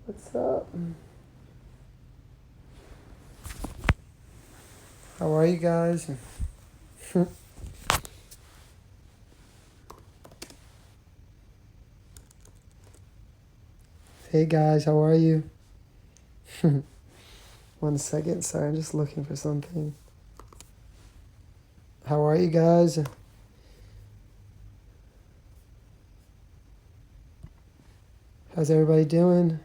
What's up? How are you guys? Hey guys, how are you? 1 second, sorry, I'm just looking for something. How are you guys? How's everybody doing?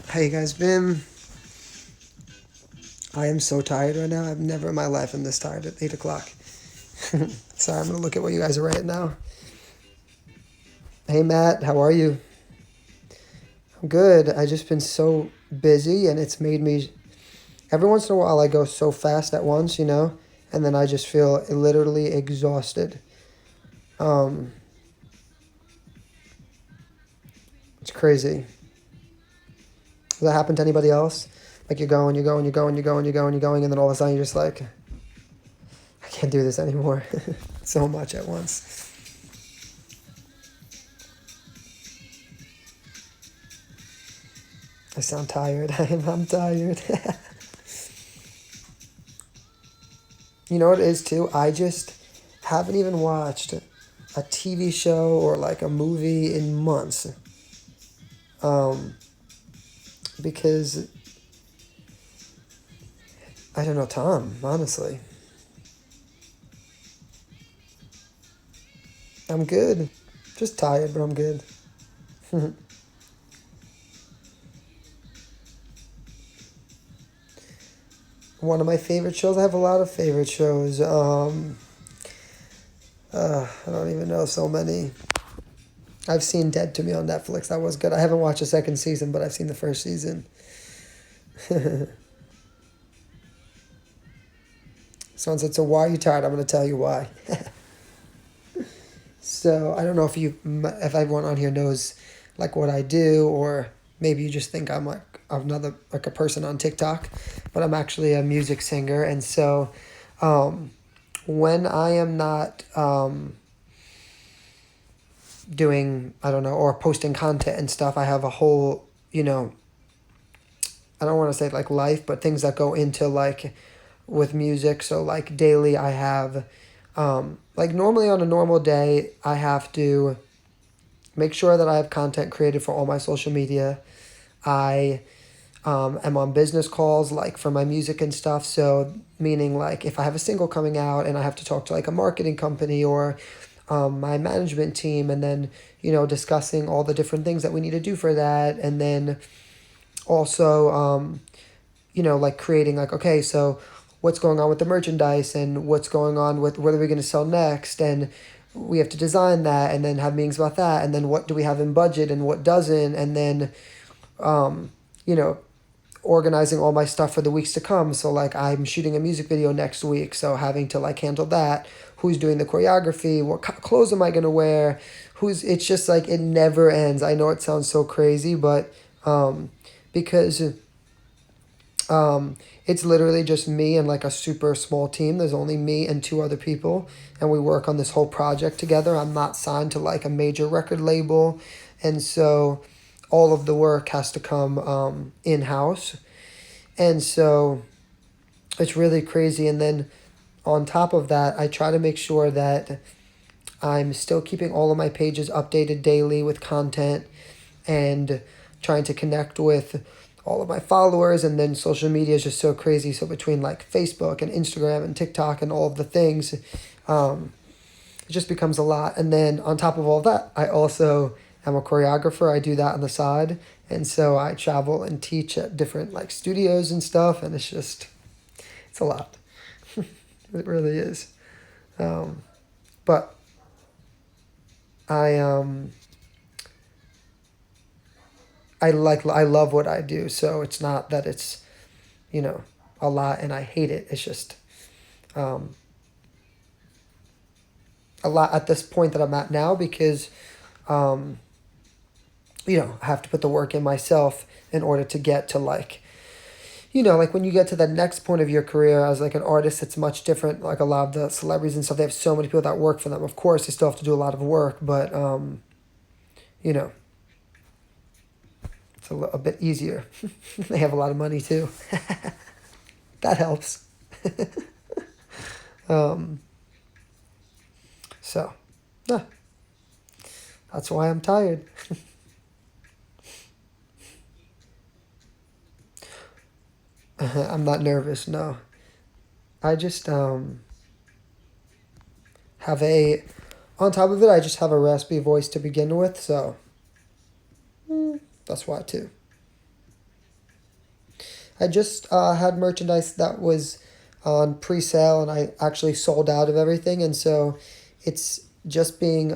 How you guys been? I am so tired right now. I've never in my life been this tired at 8 o'clock. Sorry, I'm gonna look at what you guys are writing now. Hey Matt, how are you? I'm good. I just been so busy and it's made me every once in a while I go so fast at once, and then I just feel literally exhausted. Um, it's crazy. Does that happen to anybody else? Like you're going, you're going, you're going, you're going, you're going, you're going, and then all of a sudden you're just like, I can't do this anymore. So much at once. I sound tired. I'm tired. You know what it is too? I just haven't even watched a TV show or like a movie in months. Um, because I don't know Tom, honestly. I'm good. Just tired, but I'm good. One of my favorite shows. I have a lot of favorite shows. I don't even know so many. I've seen Dead to Me on Netflix. That was good. I haven't watched the second season, but I've seen the first season. Someone said, "So why are you tired?" I'm going to tell you why. So I don't know if everyone on here knows like what I do, or maybe you just think I'm like another like a person on TikTok, but I'm actually a music singer, and so um, when I am not doing I don't know or posting content and stuff, I have a whole I don't want to say like life, but things that go into like with music. So like daily, I have like normally on a normal day, I have to make sure that I have content created for all my social media. I am on business calls like for my music and stuff. So meaning like if I have a single coming out and I have to talk to like a marketing company or my management team, and then discussing all the different things that we need to do for that, and then also like creating like, okay, so what's going on with the merchandise and what's going on with what are we going to sell next, and we have to design that and then have meetings about that, and then what do we have in budget and what doesn't, and then you know organizing all my stuff for the weeks to come. So like I'm shooting a music video next week, so having to like handle that, who's doing the choreography, what clothes am I going to wear, who's it's just like it never ends. I know it sounds so crazy, but because it's literally just me and like a super small team. There's only me and two other people, and we work on this whole project together. I'm not signed to like a major record label, and so all of the work has to come in house, and so it's really crazy. And then on top of that, I try to make sure that I'm still keeping all of my pages updated daily with content and trying to connect with all of my followers. And then social media is just so crazy. So between like Facebook and Instagram and TikTok and all of the things, it just becomes a lot. And then on top of all that, I also am a choreographer. I do that on the side. And so I travel and teach at different like studios and stuff. And it's a lot. It really is. But I, I love what I do. So it's not that it's, you know, a lot and I hate it. It's just, um, a lot at this point that I'm at now because, um, I have to put the work in myself in order to get to like, like when you get to the next point of your career as like an artist, it's much different. Like a lot of the celebrities and stuff, they have so many people that work for them. Of course, they still have to do a lot of work, but you know, it's a bit easier. They have a lot of money too. That helps. um, so, yeah, that's why I'm tired. I'm not nervous. No, I just have a. On top of it, I just have a raspy voice to begin with, so that's why too. I just had merchandise that was on pre-sale, and I actually sold out of everything, and so it's just being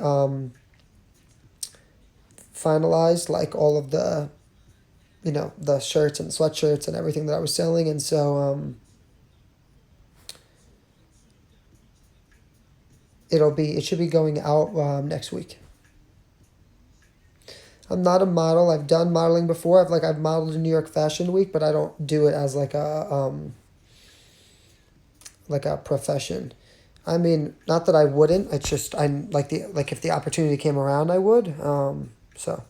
finalized, like all of the, the shirts and sweatshirts and everything that I was selling, and so it should be going out next week. I'm not a model. I've done modeling before. I've modeled in New York Fashion Week, but I don't do it as like a profession. I mean, not that I wouldn't. It's just I'm like if the opportunity came around, I would. So.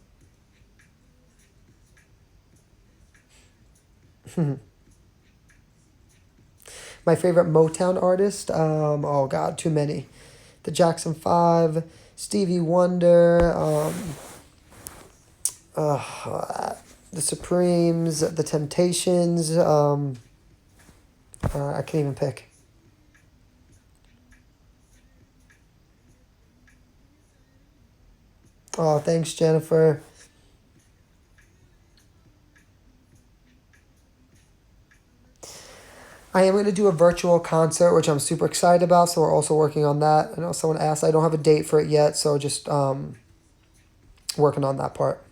My favorite Motown artist. Oh God, too many. The Jackson Five, Stevie Wonder. The Supremes, the Temptations. I can't even pick. Oh, thanks, Jennifer. I am going to do a virtual concert, which I'm super excited about. So we're also working on that. I know someone asked. I don't have a date for it yet, so just working on that part.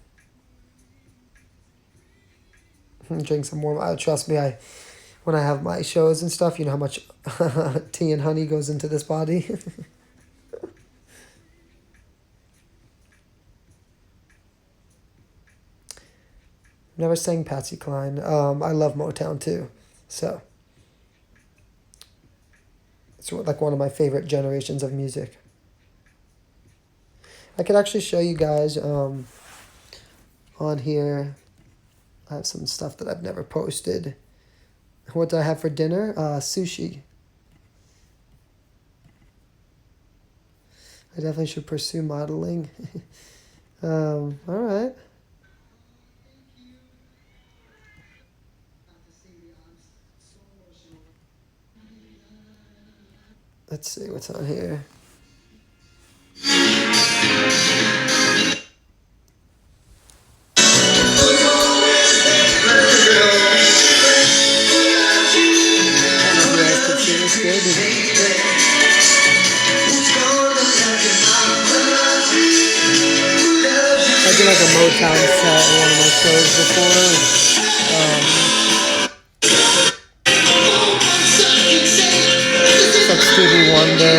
Drink some more. Trust me, when I have my shows and stuff, you know how much tea and honey goes into this body. Never sang Patsy Cline. I love Motown too, so it's like one of my favorite generations of music. I could actually show you guys on here. I have some stuff that I've never posted. What do I have for dinner? Sushi. I definitely should pursue modeling. All right. Let's see what's on here. I did like a Motown set in one of my shows before. It's like Stevie Wonder.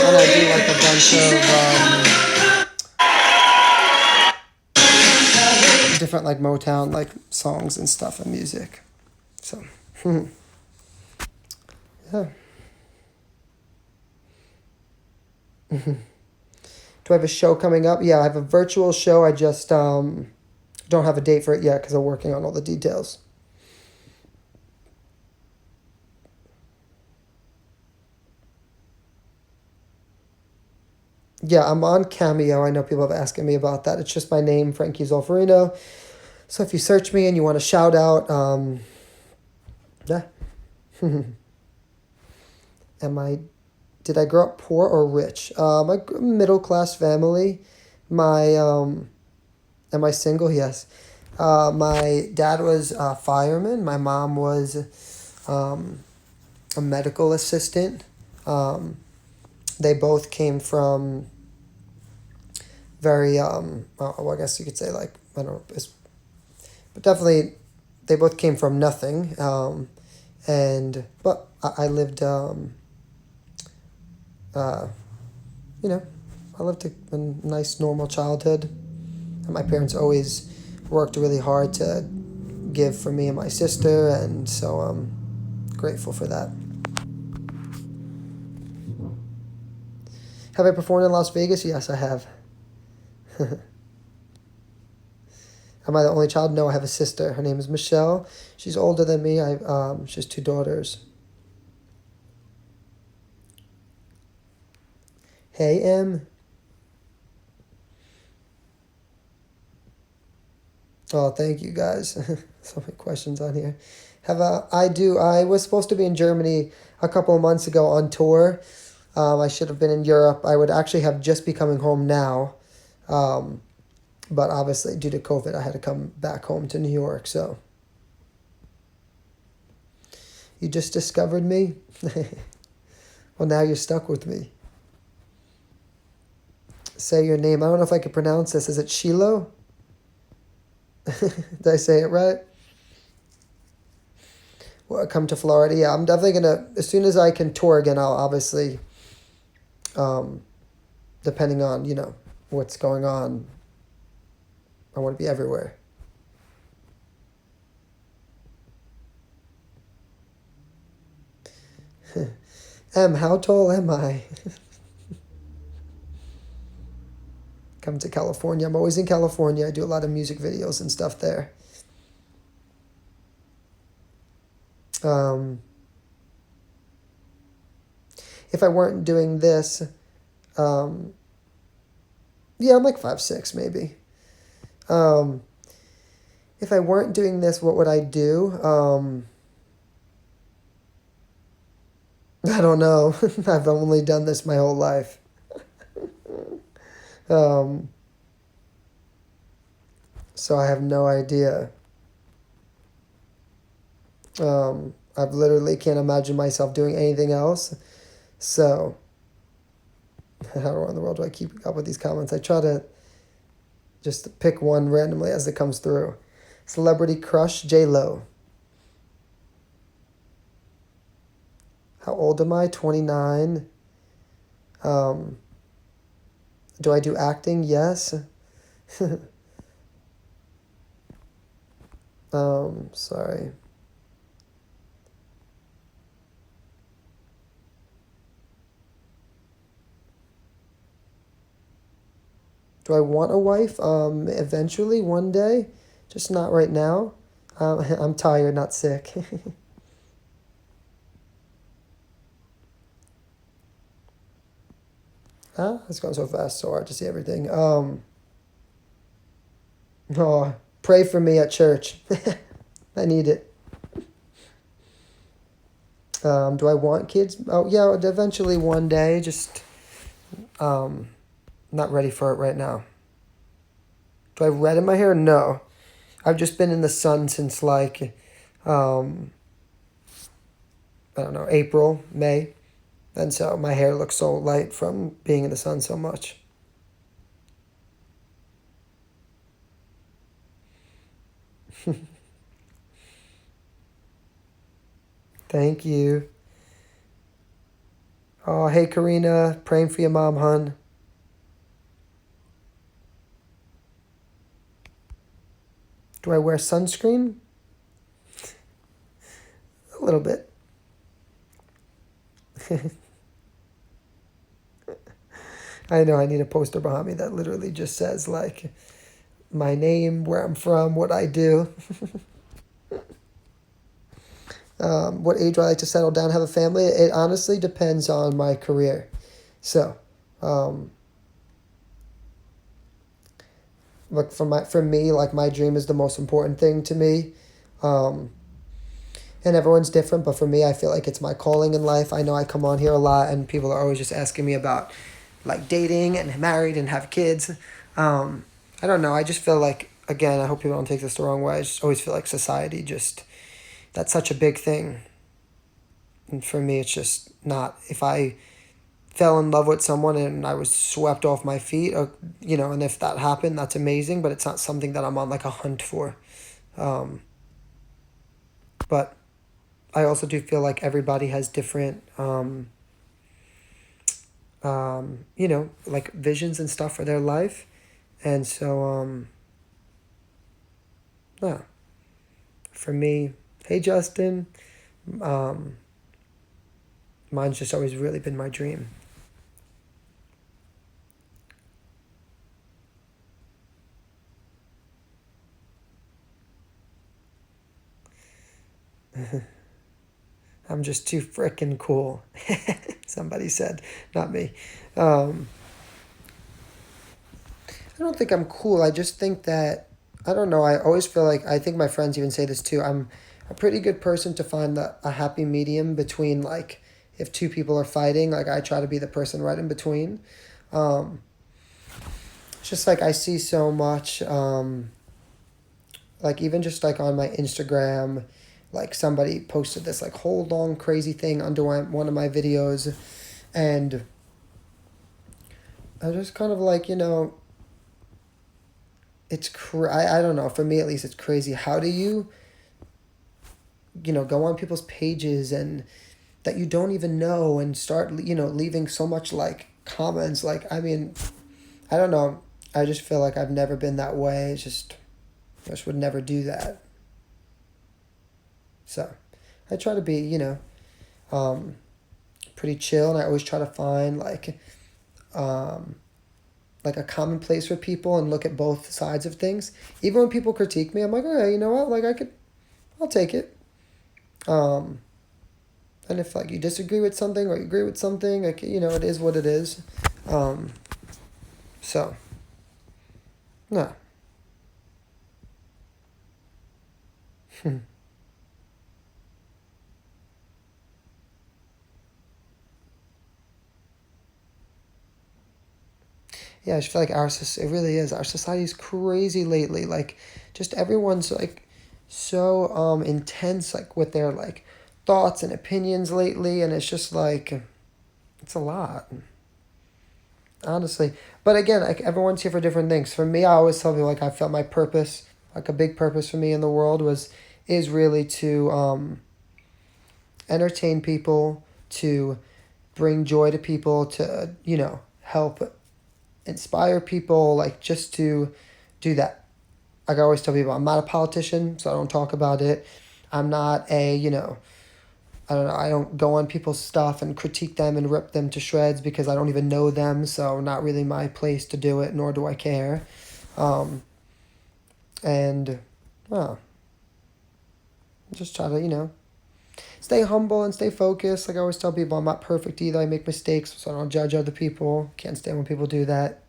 And I do like a bunch of different like Motown like songs and stuff and music. So, yeah. Do I have a show coming up? Yeah, I have a virtual show. I just don't have a date for it yet because I'm working on all the details. Yeah, I'm on Cameo. I know people have asking me about that. It's just my name, Frankie Zolfarino. So if you search me and you want a shout out, yeah. And my Did I grow up poor or rich? My middle class family. My am I single? Yes. My dad was a fireman. My mom was a medical assistant. Um, they both came from very well, I guess you could say like I don't know, but definitely they both came from nothing. And but I lived uh, you know, I lived a nice normal childhood. And my parents always worked really hard to give for me and my sister, and so I'm grateful for that. Have I performed in Las Vegas? Yes, I have. Am I the only child? No, I have a sister. Her name is Michelle. She's older than me. She has two daughters. Hey, M. Oh, thank you guys. So many questions on here. I do. I was supposed to be in Germany a couple of months ago on tour. I should have been in Europe. I would actually have just be coming home now. Um, but obviously, due to COVID, I had to come back home to New York. So, you just discovered me? Well, now you're stuck with me. Say your name. I don't know if I could pronounce this. Is it Shiloh? Did I say it right? Well, come to Florida. Yeah, I'm definitely gonna. As soon as I can tour again, I'll obviously, um, depending on what's going on. I want to be everywhere. How tall am I? Come to California. I'm always in California. I do a lot of music videos and stuff there. Um, if I weren't doing this, um, yeah, I'm like 5'6" maybe. Um, if I weren't doing this, what would I do? I don't know. I've only done this my whole life. Um, so I have no idea. I've literally can't imagine myself doing anything else. So, how in the world do I keep up with these comments? I try to just pick one randomly as it comes through. Celebrity crush, J Lo. How old am I? 29. Um, do I do acting? Yes. Sorry. Do I want a wife? Eventually, one day, just not right now. I'm tired, not sick. It's going so fast, so hard to see everything. Oh, pray for me at church. I need it. Do I want kids? Oh, yeah, eventually one day. Just um, not ready for it right now. Do I have red in my hair? No. I've just been in the sun since like, um, I don't know, April, May. And so my hair looks so light from being in the sun so much. Thank you. Oh, hey, Karina. Praying for your mom, hun. Do I wear sunscreen? A little bit. I know I need a poster behind me that literally just says, like, my name, where I'm from, what I do. What age do I like to settle down, have a family? It honestly depends on my career. So, for me, like my dream is the most important thing to me. Um, and everyone's different, but for me, I feel like it's my calling in life. I know I come on here a lot and people are always just asking me about like dating and married and have kids. I don't know. I just feel like, again, I hope people don't take this the wrong way. I just always feel like society just, that's such a big thing. And for me, it's just not, if I fell in love with someone and I was swept off my feet, or, and if that happened, that's amazing, but it's not something that I'm on like a hunt for. Um, but I also do feel like everybody has different, like visions and stuff for their life. And so, yeah, for me, hey, Justin, um, mine's just always really been my dream. I'm just too frickin' cool. Somebody said, not me. Um, I don't think I'm cool. I just think that, I don't know. I always feel like, I think my friends even say this too. I'm a pretty good person to find a happy medium between, like, if two people are fighting, like, I try to be the person right in between. Um, it's just like I see so much, like, even just like on my Instagram, like, somebody posted this, like, whole long crazy thing under one of my videos. And I was just kind of like, I don't know, for me at least, it's crazy. How do you, go on people's pages and that you don't even know and start, leaving so much like comments? Like, I mean, I don't know. I just feel like I've never been that way. It's just, I just would never do that. So I try to be, um, pretty chill, and I always try to find um, like a common place for people and look at both sides of things. Even when people critique me, I'm like, okay, you know what? Like, I'll take it. Um, and if like you disagree with something or you agree with something, like, it is what it is. Um, so no. Yeah, I just feel like it really is. Our society's crazy lately. Like, just everyone's like so intense, like with their like thoughts and opinions lately, and it's just like it's a lot, honestly. But again, like everyone's here for different things. For me, I always tell people like I felt my purpose, like a big purpose for me in the world is really to entertain people, to bring joy to people, to help inspire people, like just to do that. Like I always tell people, I'm not a politician, so I don't talk about it. I'm not I don't know, I don't go on people's stuff and critique them and rip them to shreds because I don't even know them, so not really my place to do it, nor do I care. Um, and, well, just try to, stay humble and stay focused. Like I always tell people, I'm not perfect either. I make mistakes, so I don't judge other people. Can't stand when people do that.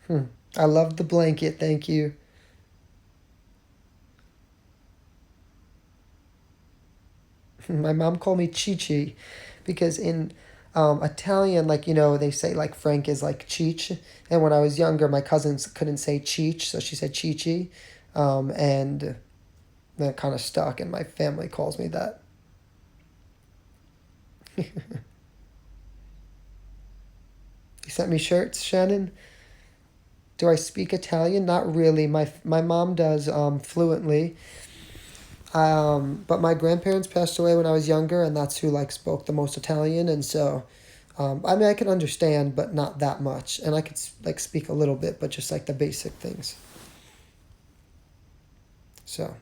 Hmm. I love the blanket, thank you. My mom called me Chi because in Italian, like, they say like Frank is like Cheech. And when I was younger, my cousins couldn't say Cheech, so she said Chi. And that kind of stuck, and my family calls me that. You sent me shirts, Shannon? Do I speak Italian? Not really. My mom does fluently. But my grandparents passed away when I was younger, and that's who like spoke the most Italian, and so I mean, I can understand, but not that much. And I could like speak a little bit, but just like the basic things. So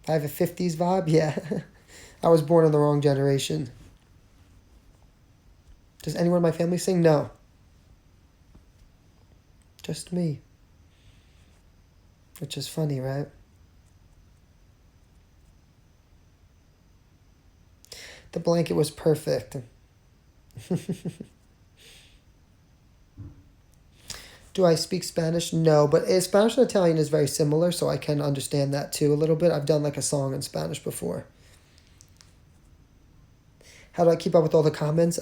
I have a 50s vibe. Yeah. I was born in the wrong generation. Does anyone in my family sing? No. Just me. Which is funny, right? The blanket was perfect. Do I speak Spanish? No, but Spanish and Italian is very similar, so I can understand that too a little bit. I've done like a song in Spanish before. How do I keep up with all the comments?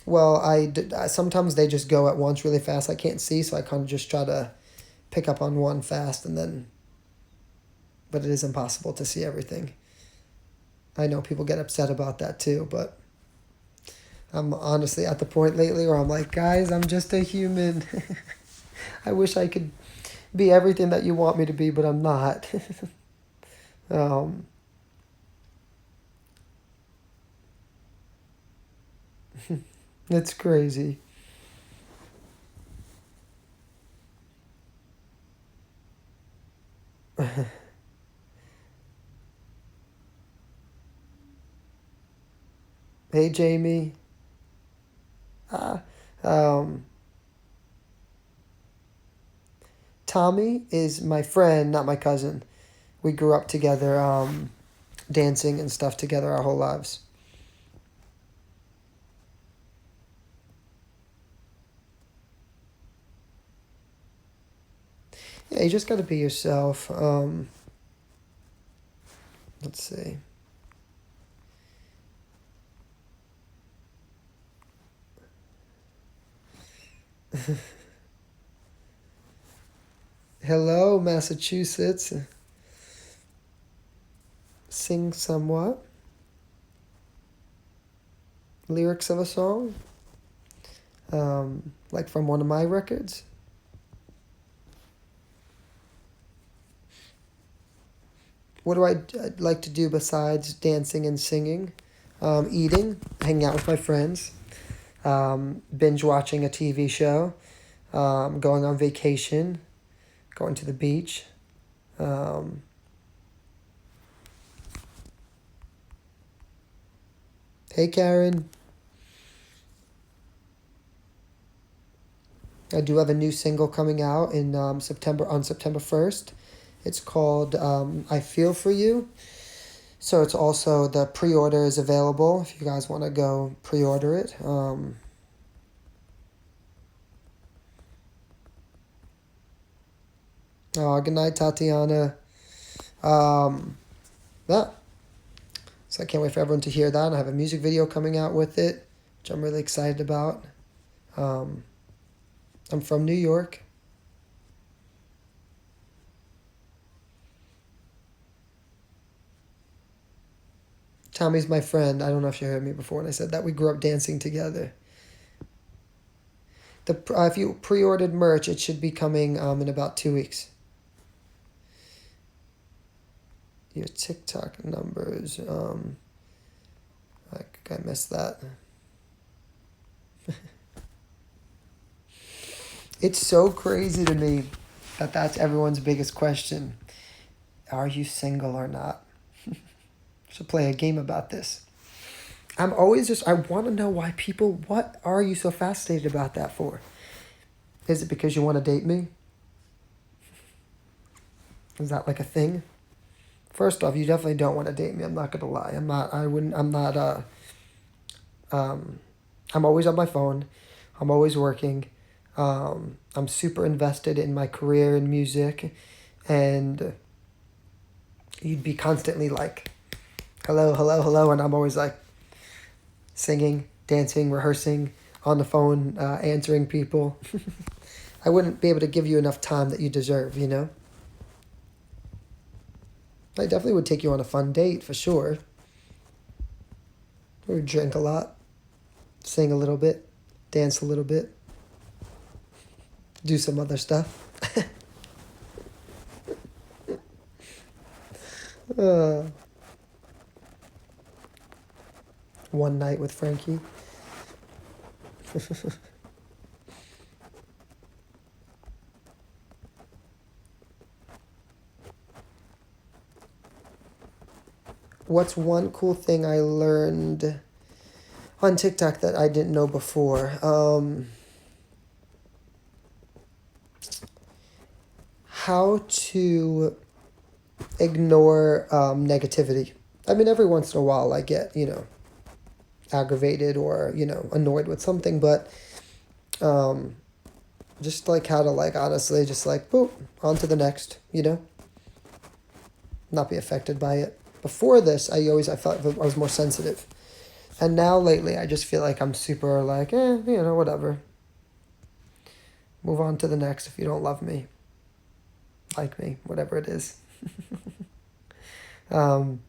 Well, sometimes they just go at once really fast. I can't see, so I kind of just try to pick up on one fast and then, but it is impossible to see everything. I know people get upset about that too, but I'm honestly at the point lately where I'm like, guys, I'm just a human. I wish I could be everything that you want me to be, but I'm not. um, it's crazy. Hey, Jamie. Uh, um, Tommy is my friend, not my cousin. We grew up together, dancing and stuff together our whole lives. Yeah, you just got to be yourself. Let's see. Hello, Massachusetts. Sing somewhat. Lyrics of a song. Like from one of my records. What do I like to do besides dancing and singing? Eating, hanging out with my friends, binge watching a TV show, going on vacation, going to the beach. Um, hey, Karen. I do have a new single coming out in September 1st. It's called I Feel For You. So it's also, the pre-order is available if you guys want to go pre-order it. Good night, Tatiana. Yeah. So I can't wait for everyone to hear that. I have a music video coming out with it, which I'm really excited about. Um, I'm from New York. Tommy's my friend. I don't know if you heard me before when I said that. We grew up dancing together. If you pre-ordered merch, it should be coming in about 2 weeks. Your TikTok numbers. I missed that. It's so crazy to me that that's everyone's biggest question. Are you single or not? Should play a game about this. I want to know why people, what are you so fascinated about that for? Is it because you want to date me? Is that like a thing? First off, you definitely don't want to date me. I'm not gonna lie. I'm always on my phone. I'm always working. I'm super invested in my career in music, and you'd be constantly like, hello, hello, hello, and I'm always like singing, dancing, rehearsing, on the phone, answering people. I wouldn't be able to give you enough time that you deserve, you know? I definitely would take you on a fun date, for sure. We would drink a lot, sing a little bit, dance a little bit, do some other stuff. uh, One night with Frankie. What's one cool thing I learned on TikTok that I didn't know before? How to ignore negativity. I mean, every once in a while I get, aggravated or, annoyed with something, but just like how to like honestly just like boop, on to the next, not be affected by it. Before this, I felt I was more sensitive. And now lately I just feel like I'm super like, whatever. Move on to the next if you don't love me. Like me, whatever it is. um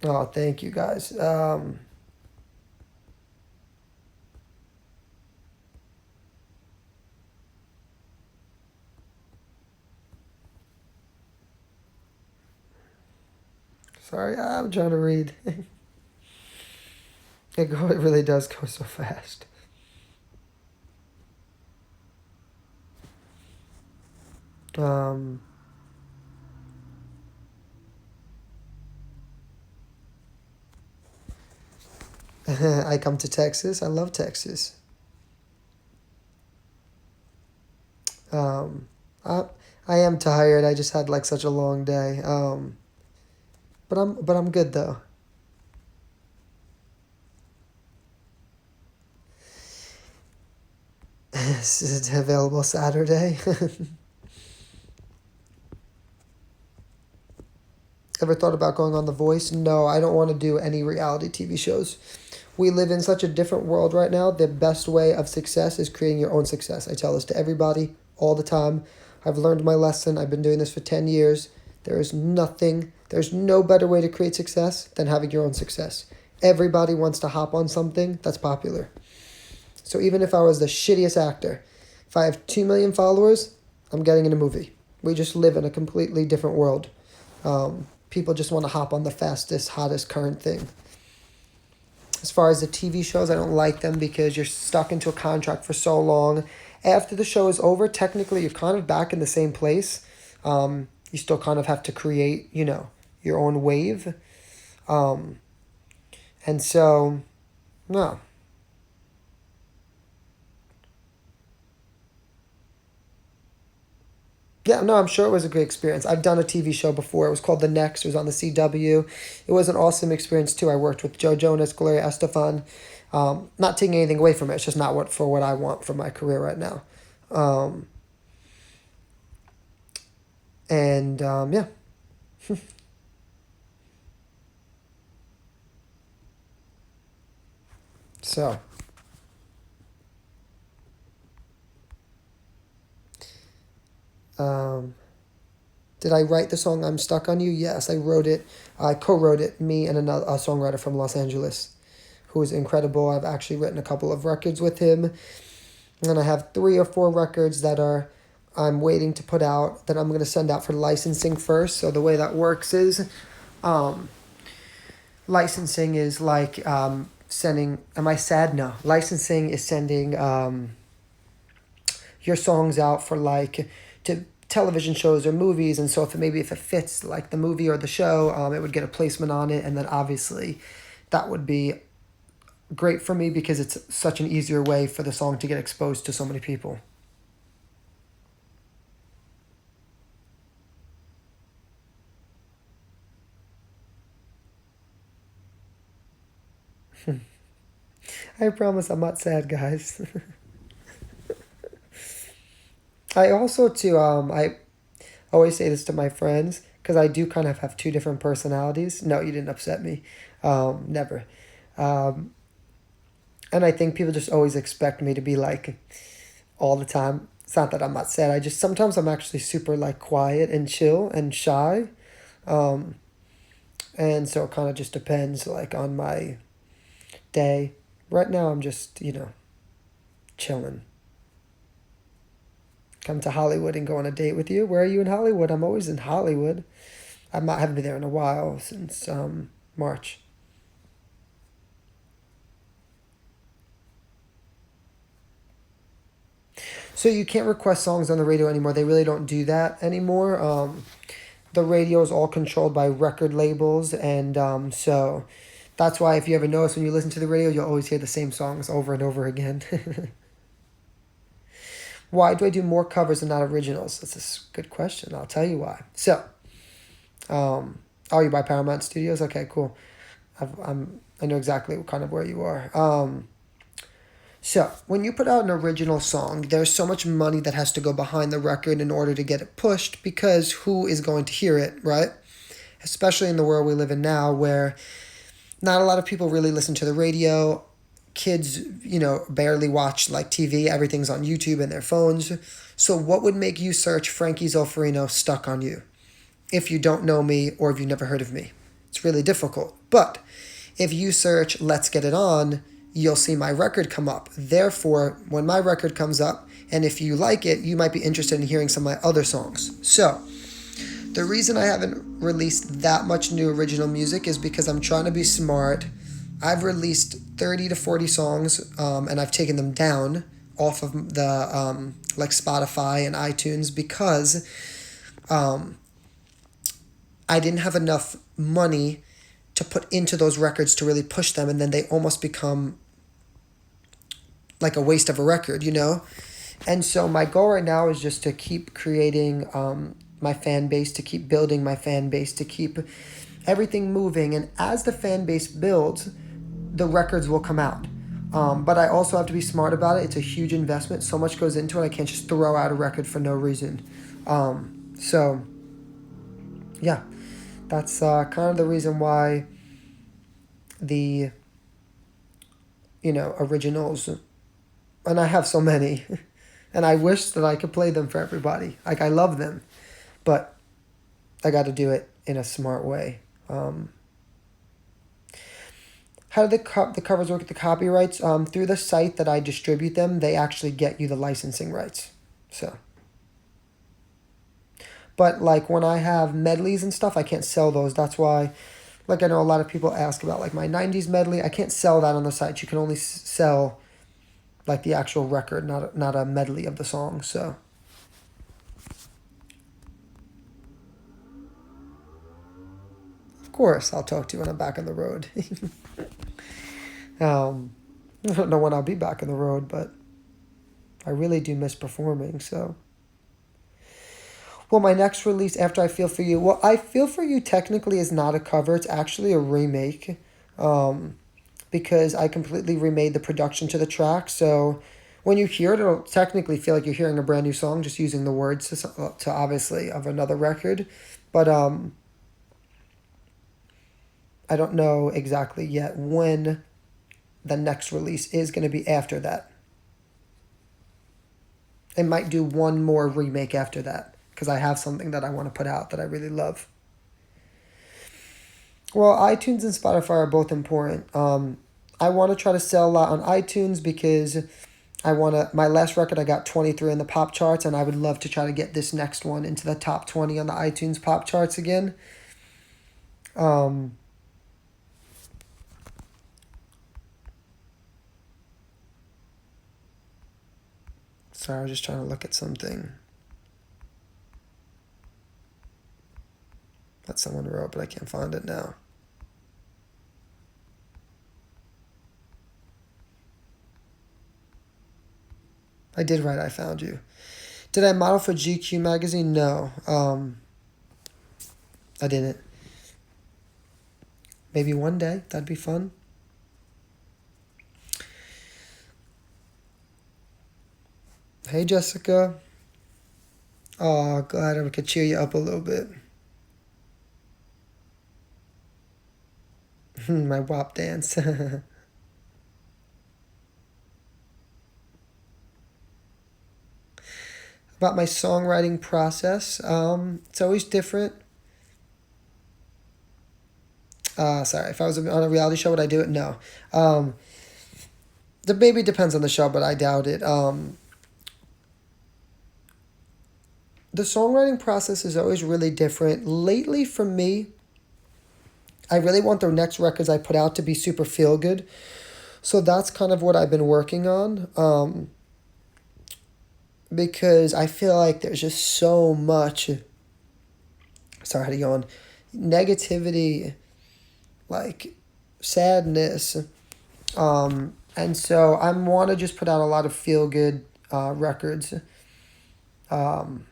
oh, thank you guys. Sorry, I'm trying to read. It really does go so fast. Um, I come to Texas. I love Texas. Um, I I am tired. I just had like such a long day. But I'm good though. Is it available Saturday? Ever thought about going on The Voice? No, I don't want to do any reality TV shows. We live in such a different world right now. The best way of success is creating your own success. I tell this to everybody all the time. I've learned my lesson. I've been doing this for 10 years. There's no better way to create success than having your own success. Everybody wants to hop on something that's popular. So even if I was the shittiest actor, if I have 2 million followers, I'm getting in a movie. We just live in a completely different world. People just want to hop on the fastest, hottest current thing. As far as the TV shows, I don't like them because you're stuck into a contract for so long. After the show is over, technically you're kind of back in the same place. You still kind of have to create, your own wave. And so, no. Yeah, no, I'm sure it was a great experience. I've done a TV show before. It was called The Next. It was on the CW. It was an awesome experience too. I worked with Joe Jonas, Gloria Estefan. Not taking anything away from it. It's just not what I want for my career right now. Um, and yeah, so um, did I write the song "I'm Stuck on You"? Yes, I wrote it. I co-wrote it. Me and a songwriter from Los Angeles, who is incredible. I've actually written a couple of records with him. And I have 3 or 4 records that I'm waiting to put out that I'm going to send out for licensing first. So the way that works is um, licensing is like sending. Am I sad? No. Licensing is sending your songs out for like to television shows or movies, and so if it fits like the movie or the show, it would get a placement on it, and then obviously that would be great for me because it's such an easier way for the song to get exposed to so many people. I promise I'm not sad, guys. I also too I always say this to my friends because I do kind of have 2 different personalities. No, you didn't upset me. Never. Um, and I think people just always expect me to be like all the time. It's not that I'm not sad. I just sometimes I'm actually super like quiet and chill and shy. Um, and so it kind of just depends like on my day. Right now I'm just, chilling. Come to Hollywood and go on a date with you. Where are you in Hollywood? I'm always in Hollywood. Haven't been there in a while since March. So you can't request songs on the radio anymore. They really don't do that anymore. The radio is all controlled by record labels, and so that's why if you ever notice when you listen to the radio, you'll always hear the same songs over and over again. Why do I do more covers and not originals? That's a good question. I'll tell you why. So, oh, you buy Paramount Studios? Okay, cool. I know exactly what kind of where you are. So, when you put out an original song, there's so much money that has to go behind the record in order to get it pushed because who is going to hear it, right? Especially in the world we live in now where not a lot of people really listen to the radio. Kids, barely watch like TV. Everything's on YouTube and their phones. So what would make you search Frankie Zolferino Stuck on You if you don't know me or if you've never heard of me? It's really difficult. But if you search Let's Get It On, you'll see my record come up. Therefore, when my record comes up, and if you like it, you might be interested in hearing some of my other songs. So, the reason I haven't released that much new original music is because I'm trying to be smart. I've released 30 to 40 songs, and I've taken them down off of the like Spotify and iTunes because I didn't have enough money to put into those records to really push them, and then they almost become like a waste of a record, And so my goal right now is just to keep creating my fan base, to keep building my fan base, to keep everything moving. And as the fan base builds, the records will come out. But I also have to be smart about it. It's a huge investment. So much goes into it. I can't just throw out a record for no reason. So, yeah, that's kind of the reason why the, originals, and I have so many, and I wish that I could play them for everybody. Like, I love them, but I got to do it in a smart way. How do the covers work with the copyrights? Through the site that I distribute them, they actually get you the licensing rights. So, but like when I have medleys and stuff, I can't sell those. That's why, like I know a lot of people ask about like my 90s medley. I can't sell that on the site. You can only sell like the actual record, not a medley of the song. So. Of course, I'll talk to you when I'm back on the road. I don't know when I'll be back on the road, but I really do miss performing, so. Well, my next release after I Feel For You, well, I Feel For You technically is not a cover, it's actually a remake, because I completely remade the production to the track, so when you hear it, it'll technically feel like you're hearing a brand new song, just using the words to obviously of another record, but I don't know exactly yet when the next release is going to be after that. I might do one more remake after that because I have something that I want to put out that I really love. Well, iTunes and Spotify are both important. I want to try to sell a lot on iTunes because my last record I got 23 in the pop charts, and I would love to try to get this next one into the top 20 on the iTunes pop charts again. Sorry, I was just trying to look at something that someone wrote, but I can't find it now. I did write I Found You. Did I model for GQ magazine? No. I didn't. Maybe one day. That'd be fun. Hey, Jessica. Oh, glad I could cheer you up a little bit. My WAP dance. About my songwriting process. It's always different. Sorry, if I was on a reality show, would I do it? No. The maybe depends on the show, but I doubt it. The songwriting process is always really different. Lately, for me, I really want the next records I put out to be super feel good. So that's kind of what I've been working on. Because I feel like there's just so much. Sorry, how to go on? Negativity, like sadness. And so I want to just put out a lot of feel good records. Um,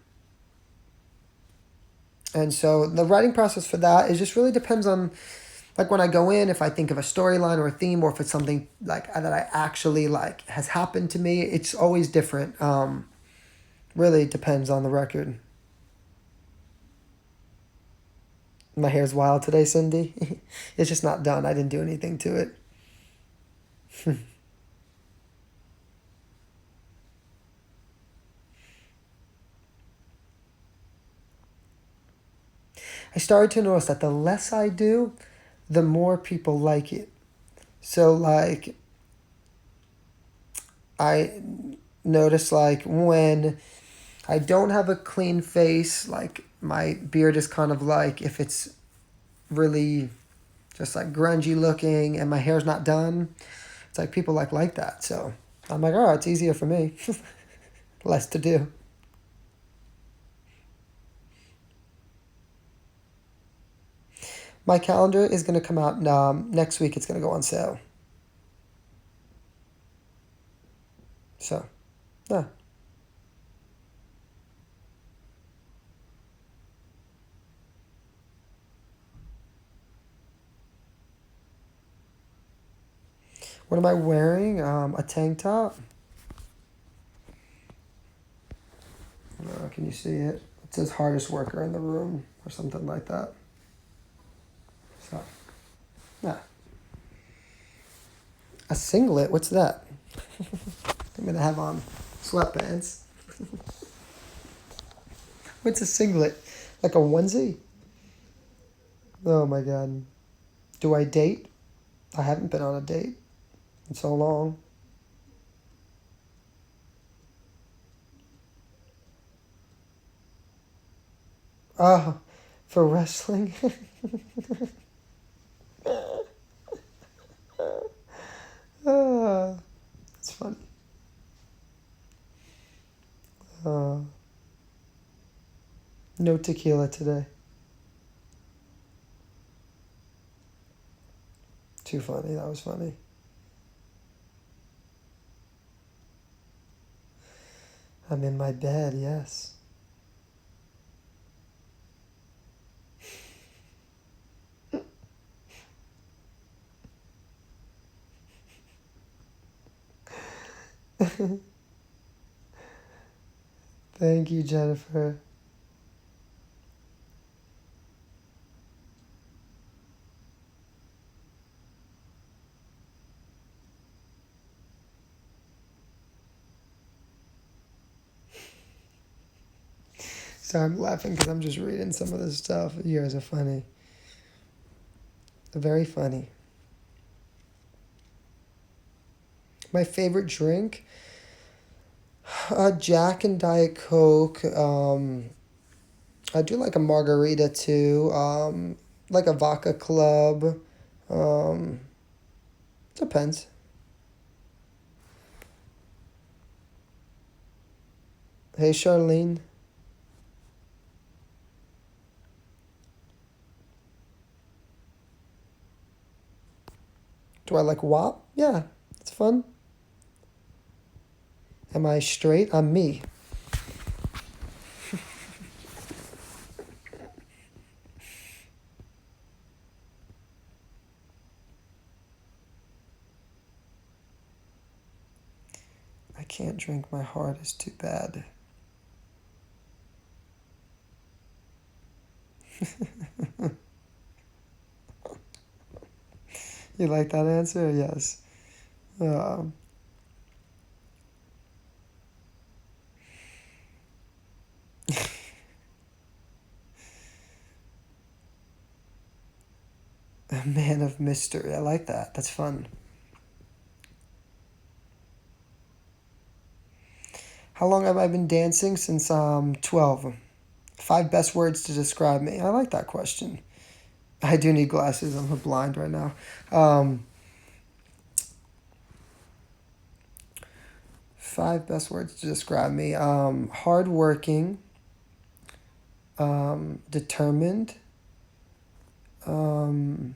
and so the writing process for that is just really depends on like when I go in, if I think of a storyline or a theme, or if it's something like that I actually like has happened to me. It's always different. Really depends on the record. My hair's wild today, Cindy. It's just not done. I didn't do anything to it. I started to notice that the less I do, the more people like it. So like I notice like when I don't have a clean face, like my beard is kind of like if it's really just like grungy looking and my hair's not done, it's like people like that. So I'm like, oh, it's easier for me. Less to do. My calendar is going to come out next week. It's going to go on sale. So, yeah. What am I wearing? A tank top. Can you see it? It says hardest worker in the room or something like that. So, yeah. A singlet? What's that? I'm going to have on sweatpants. What's a singlet? Like a onesie? Oh my god. Do I date? I haven't been on a date in so long. Ah, for wrestling? Ah, it's funny. Uh, no tequila today. Too funny. That was funny. I'm in my bed, yes. Thank you, Jennifer. So I'm laughing because I'm just reading some of this stuff. You guys are funny. Very funny. My favorite drink? Jack and Diet Coke. I do like a margarita too. Like a vodka club. Um, Depends. Hey, Charlene. Do I like WAP? Yeah, it's fun. Am I straight? I'm me. I can't drink. My heart is too bad. You like that answer? Yes. Um, a man of mystery. I like that. That's fun. How long have I been dancing? Since 12. 5 best words to describe me. I like that question. I do need glasses. I'm blind right now. Um, 5 best words to describe me. Hardworking, determined, um,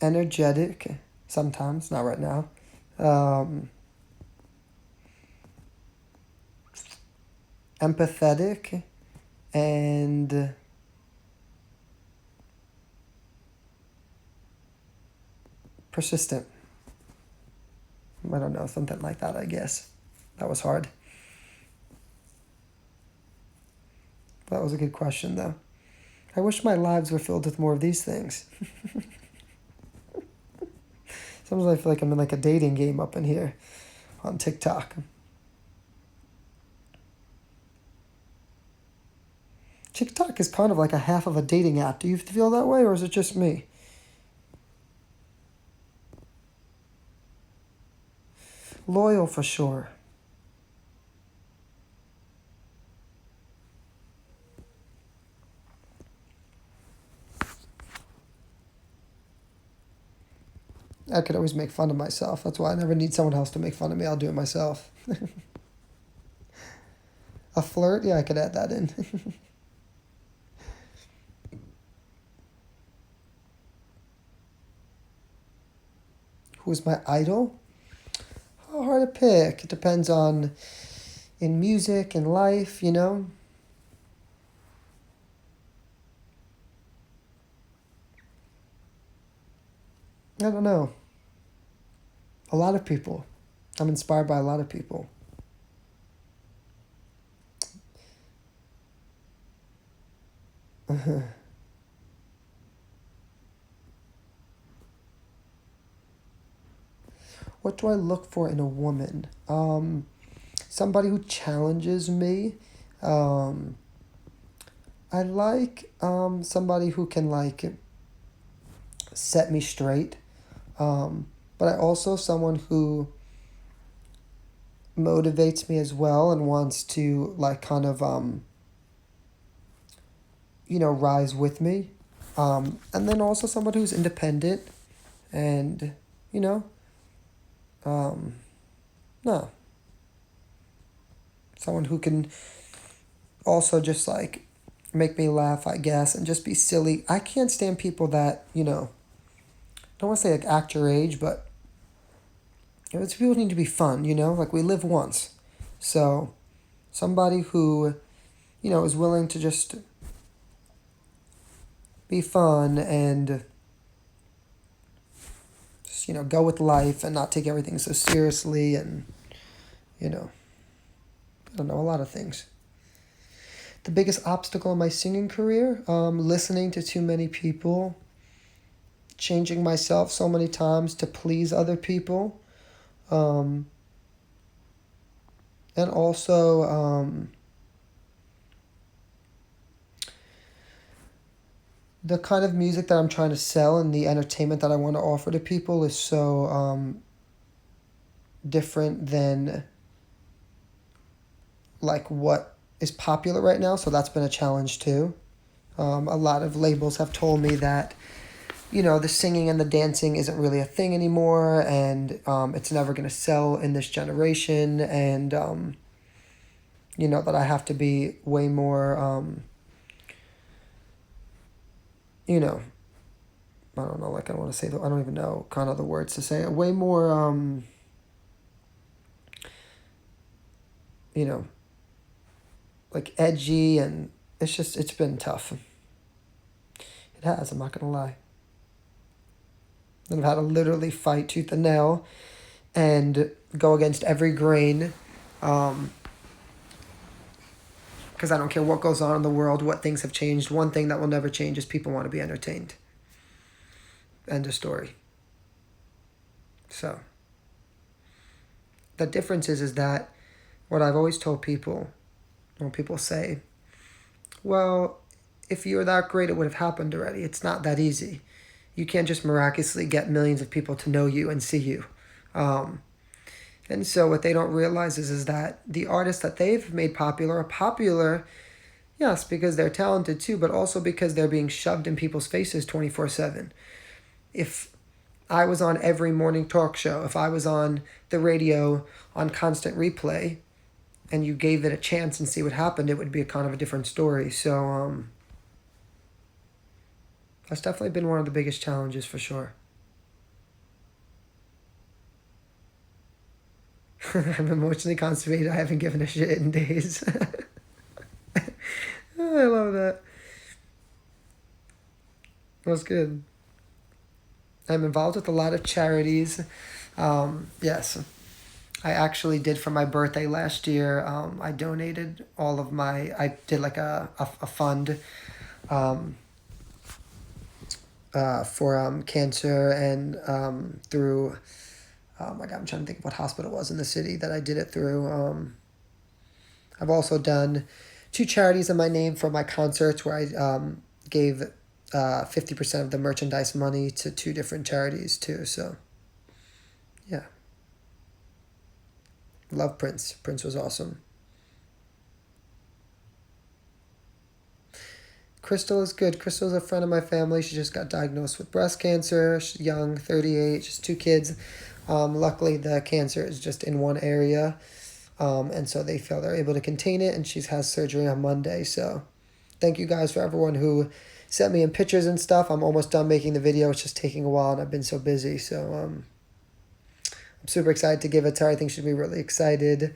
energetic. Sometimes, not right now. Um, empathetic, and persistent. I don't know, something like that, I guess. That was hard. That was a good question, though. I wish my lives were filled with more of these things. Sometimes I feel like I'm in like a dating game up in here on TikTok. TikTok is kind of like a half of a dating app. Do you feel that way, or is it just me? Loyal for sure. I could always make fun of myself. That's why I never need someone else to make fun of me. I'll do it myself. A flirt? Yeah, I could add that in. Who's my idol? Oh, hard to pick. It depends on in music and life, you know? I don't know. A lot of people. I'm inspired by a lot of people. What do I look for in a woman? Somebody who challenges me. Um, I like somebody who can like set me straight. But I also someone who motivates me as well and wants to like kind of rise with me. And then also someone who's independent and you know um, no, someone who can also just like make me laugh, I guess, and just be silly. I can't stand people that I don't want to say like act your age, but it's people need to be fun. Like we live once, so somebody who is willing to just be fun and just go with life and not take everything so seriously, and you know I don't know, a lot of things. The biggest obstacle in my singing career, listening to too many people, changing myself so many times to please other people, um, and also the kind of music that I'm trying to sell and the entertainment that I want to offer to people is so different than like what is popular right now. So that's been a challenge too. A lot of labels have told me that the singing and the dancing isn't really a thing anymore, and it's never going to sell in this generation, and that I have to be way more I don't know, like I don't want to say I don't even know kind of the words to say. Way more you know, like edgy, and it's been tough. It has, I'm not gonna lie. And I've had to literally fight tooth and nail and go against every grain. Because I don't care what goes on in the world, what things have changed. One thing that will never change is people want to be entertained. End of story. So the difference is that what I've always told people, when people say, well, if you were that great, it would have happened already. It's not that easy. You can't just miraculously get millions of people to know you and see you. And so what they don't realize is that the artists that they've made popular are popular, yes, because they're talented too, but also because they're being shoved in people's faces 24/7. If I was on every morning talk show, if I was on the radio on constant replay, and you gave it a chance and see what happened, it would be a kind of a different story. So that's definitely been one of the biggest challenges for sure. I'm emotionally constipated. I haven't given a shit in days. I love that. That was good. I'm involved with a lot of charities. Yes, I actually did for my birthday last year. I donated all of my. I did like a fund um, for cancer and through. Oh my God, I'm trying to think of what hospital it was in the city that I did it through. I've also done two charities in my name for my concerts where I gave 50% of the merchandise money to two different charities too. So, yeah. Love Prince. Prince was awesome. Crystal is good. Crystal's a friend of my family. She just got diagnosed with breast cancer. She's young, 38, just two kids. Luckily, the cancer is just in one area. And so they feel they're able to contain it, and she has surgery on Monday. So thank you guys for everyone who sent me in pictures and stuff. I'm almost done making the video. It's just taking a while, and I've been so busy. So I'm super excited to give it to her. I think she'll be really excited.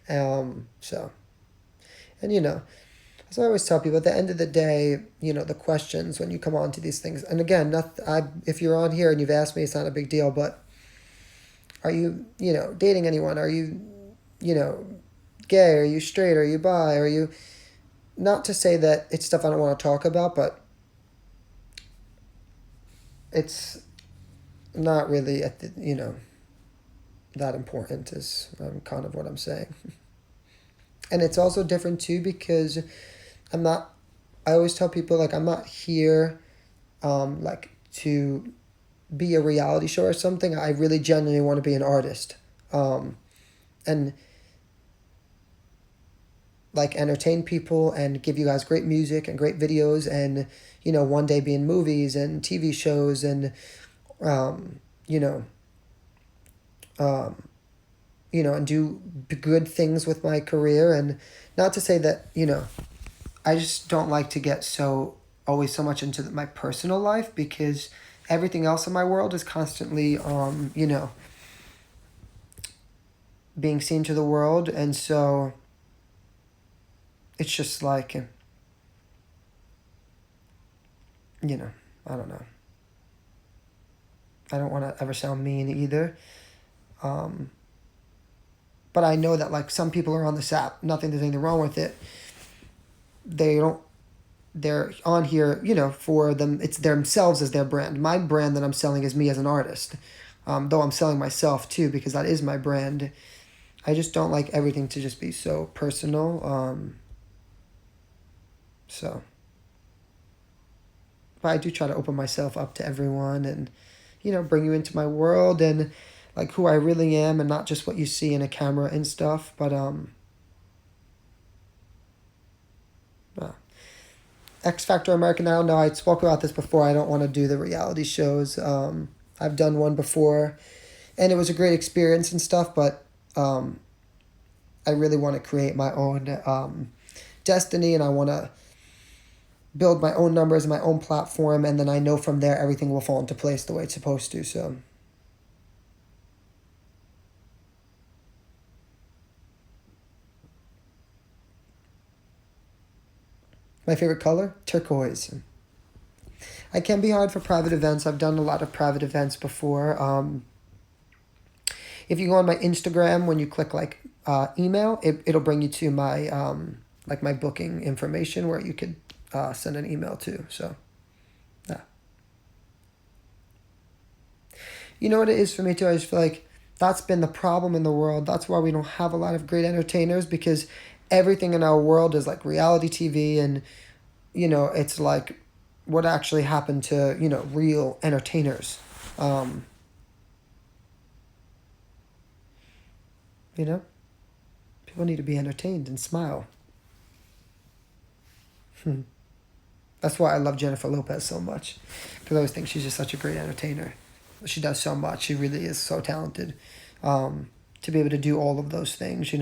So, and as I always tell people, at the end of the day, the questions when you come on to these things, and again, if you're on here and you've asked me, it's not a big deal, but are you, dating anyone? Are you, gay? Are you straight? Are you bi? Are you, not to say that it's stuff I don't want to talk about, but it's not really that important is kind of what I'm saying. And it's also different too because I always tell people like I'm not here like to be a reality show or something. I really genuinely want to be an artist. And like entertain people and give you guys great music and great videos and one day be in movies and TV shows and um, you know um, and do good things with my career. And not to say that I just don't like to get always so much into my personal life because everything else in my world is constantly being seen to the world. And so it's just like I don't know. I don't want to ever sound mean either. But I know that like some people are on this app, there's anything wrong with it. They're on here, for them, it's themselves as their brand. My brand that I'm selling is me as an artist. Though I'm selling myself too, because that is my brand. I just don't like everything to just be so personal. So, but I do try to open myself up to everyone and, bring you into my world and like who I really am and not just what you see in a camera and stuff. But, X Factor American Idol. No, I spoke about this before. I don't want to do the reality shows. I've done one before, and it was a great experience and stuff. But I really want to create my own destiny, and I want to build my own numbers, my own platform, and then I know from there everything will fall into place the way it's supposed to. So. My favorite color? Turquoise. I can be hard for private events. I've done a lot of private events before. If you go on my Instagram, when you click like email, it'll bring you to my like my booking information where you could send an email to. So, yeah. You know what it is for me too? I just feel like that's been the problem in the world. That's why we don't have a lot of great entertainers because everything in our world is like reality TV and it's like what actually happened to, real entertainers. People need to be entertained and smile. That's why I love Jennifer Lopez so much because I always think she's just such a great entertainer. She does so much. She really is so talented to be able to do all of those things,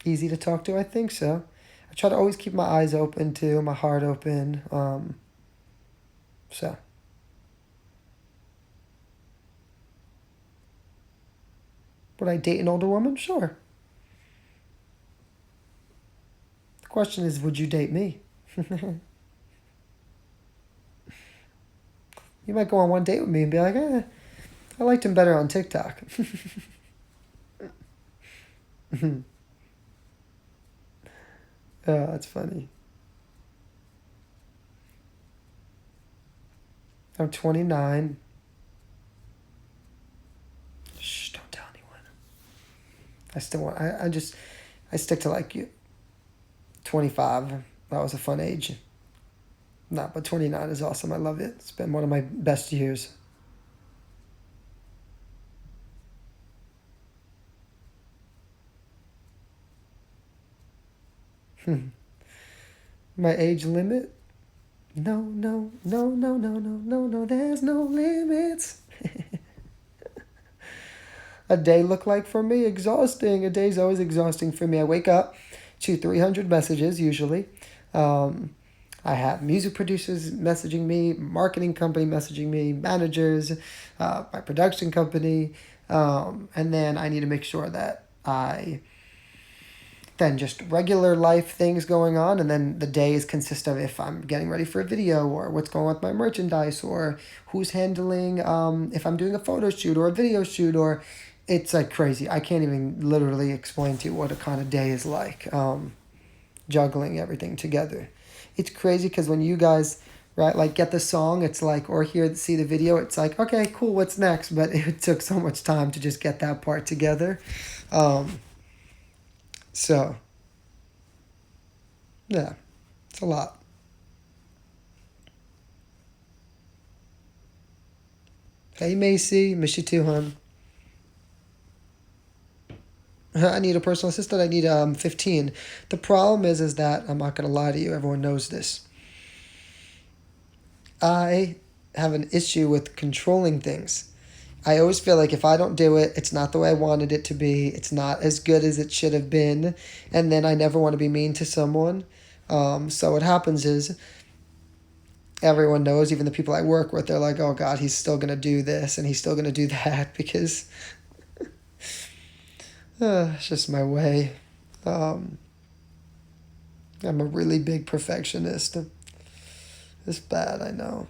Easy to talk to? I think so. I try to always keep my eyes open too, my heart open. So. Would I date an older woman? Sure. The question is, would you date me? You might go on one date with me and be like, I liked him better on TikTok. Oh, that's funny. I'm 29. Shh, don't tell anyone. I still want, I stick to like 25. That was a fun age. Nah, but 29 is awesome. I love it. It's been one of my best years. My age limit? No, no, no, no, no, no, no, no, there's no limits. A day look like for me? Exhausting. A day's always exhausting for me. I wake up to 300 messages usually. Um, I have music producers messaging me, marketing company messaging me, managers, my production company, and then I need to make sure that I then just regular life things going on, and then the days consist of if I'm getting ready for a video or what's going on with my merchandise or who's handling if I'm doing a photo shoot or a video shoot or it's like crazy. I can't even literally explain to you what a kind of day is like juggling everything together. It's crazy because when you guys right like get the song, it's like or see the video, it's like okay cool what's next, but it took so much time to just get that part together. um, so yeah, it's a lot. Hey Macy, miss you too, hon. I need a personal assistant. I need 15. The problem is that I'm not gonna lie to you. Everyone knows this. I have an issue with controlling things. I always feel like if I don't do it, it's not the way I wanted it to be. It's not as good as it should have been, and then I never want to be mean to someone. So what happens is everyone knows, even the people I work with, they're like, "Oh God, he's still gonna do this and he's still gonna do that," because it's just my way. Um, I'm a really big perfectionist. It's bad, I know.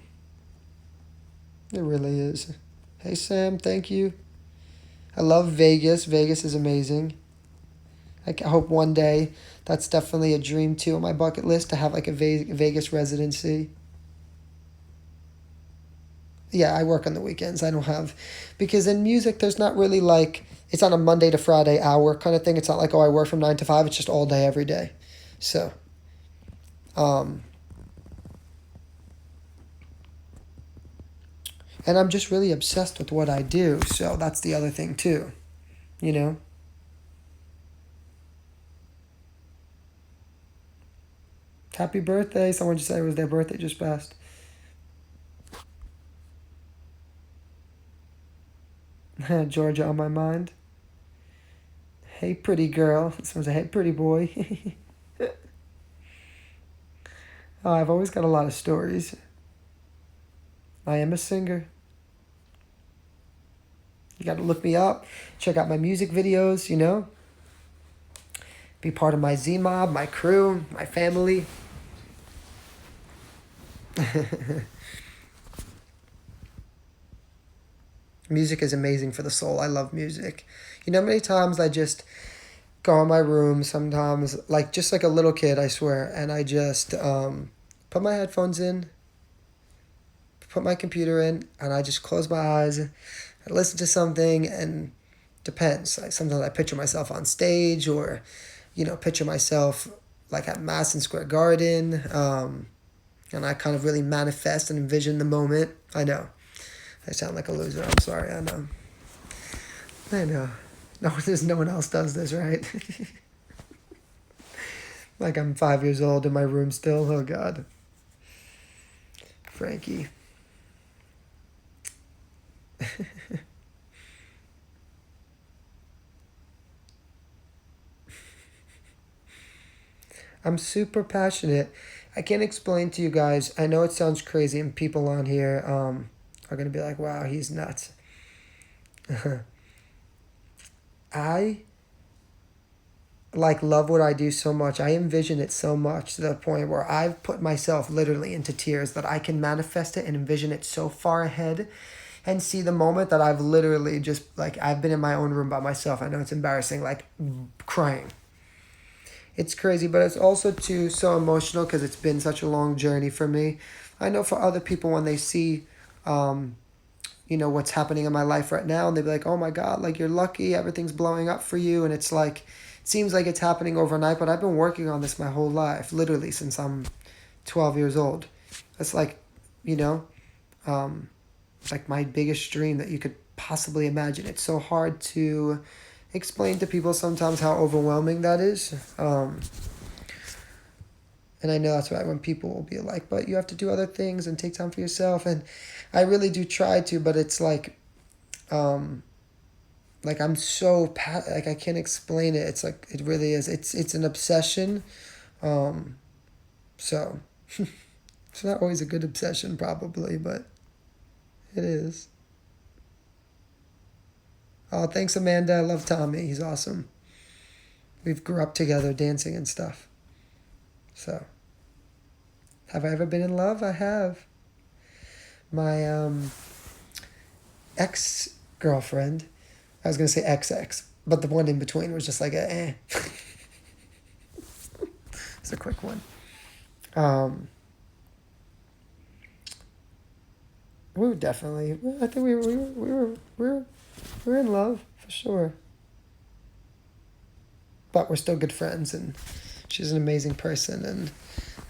It really is. Hey Sam, thank you. I love Vegas. Vegas is amazing. I hope one day that's definitely a dream too on my bucket list to have like a Vegas residency. Yeah, I work on the weekends. I don't have because in music there's not really like it's on a Monday to Friday hour kind of thing. It's not like oh I work from 9 to 5. It's just all day every day. So, um, and I'm just really obsessed with what I do. So that's the other thing too. You know. Happy birthday! Someone just said it was their birthday just passed. Georgia on my mind. Hey, pretty girl. Someone said, hey, pretty boy. Oh, I've always got a lot of stories. I am a singer. You got to look me up, check out my music videos, you know, be part of my Z Mob, my crew, my family. Music is amazing for the soul. I love music. You know, many times I just go in my room sometimes, like just like a little kid, I swear, and I just put my headphones in, put my computer in, and I just close my eyes, I listen to something, and depends. Like sometimes I picture myself on stage, or you know, picture myself like at Madison Square Garden, and I kind of really manifest and envision the moment. I know. I sound like a loser. I'm sorry. I know. I know. No one else does this, right? Like I'm 5 years old in my room still. Oh God. Frankie. I'm super passionate. I can't explain to you guys. I know it sounds crazy, and people on here are gonna be like, "Wow, he's nuts." I like love what I do so much. I envision it so much to the point where I've put myself literally into tears that I can manifest it and envision it so far ahead and see the moment that I've literally just like I've been in my own room by myself. I know it's embarrassing, like crying. It's crazy, but it's also too so emotional because it's been such a long journey for me. I know for other people when they see what's happening in my life right now, and they'd be like, oh my God, like you're lucky, everything's blowing up for you. And it's like, it seems like it's happening overnight, but I've been working on this my whole life, literally since I'm 12 years old. It's like, you know, um, like my biggest dream that you could possibly imagine. It's so hard to explain to people sometimes how overwhelming that is. And I know that's why when people will be like, but you have to do other things and take time for yourself. And I really do try to, but it's like I'm so, like I can't explain it. It's like, it really is. It's an obsession. So it's not always a good obsession probably, but it is. Oh, thanks Amanda. I love Tommy. He's awesome. We've grew up together dancing and stuff. So, have I ever been in love? I have. My ex-girlfriend, I was going to say ex-ex, but the one in between was just like It's a quick one. We were definitely, I think we were in love for sure. But we're still good friends, and she's an amazing person,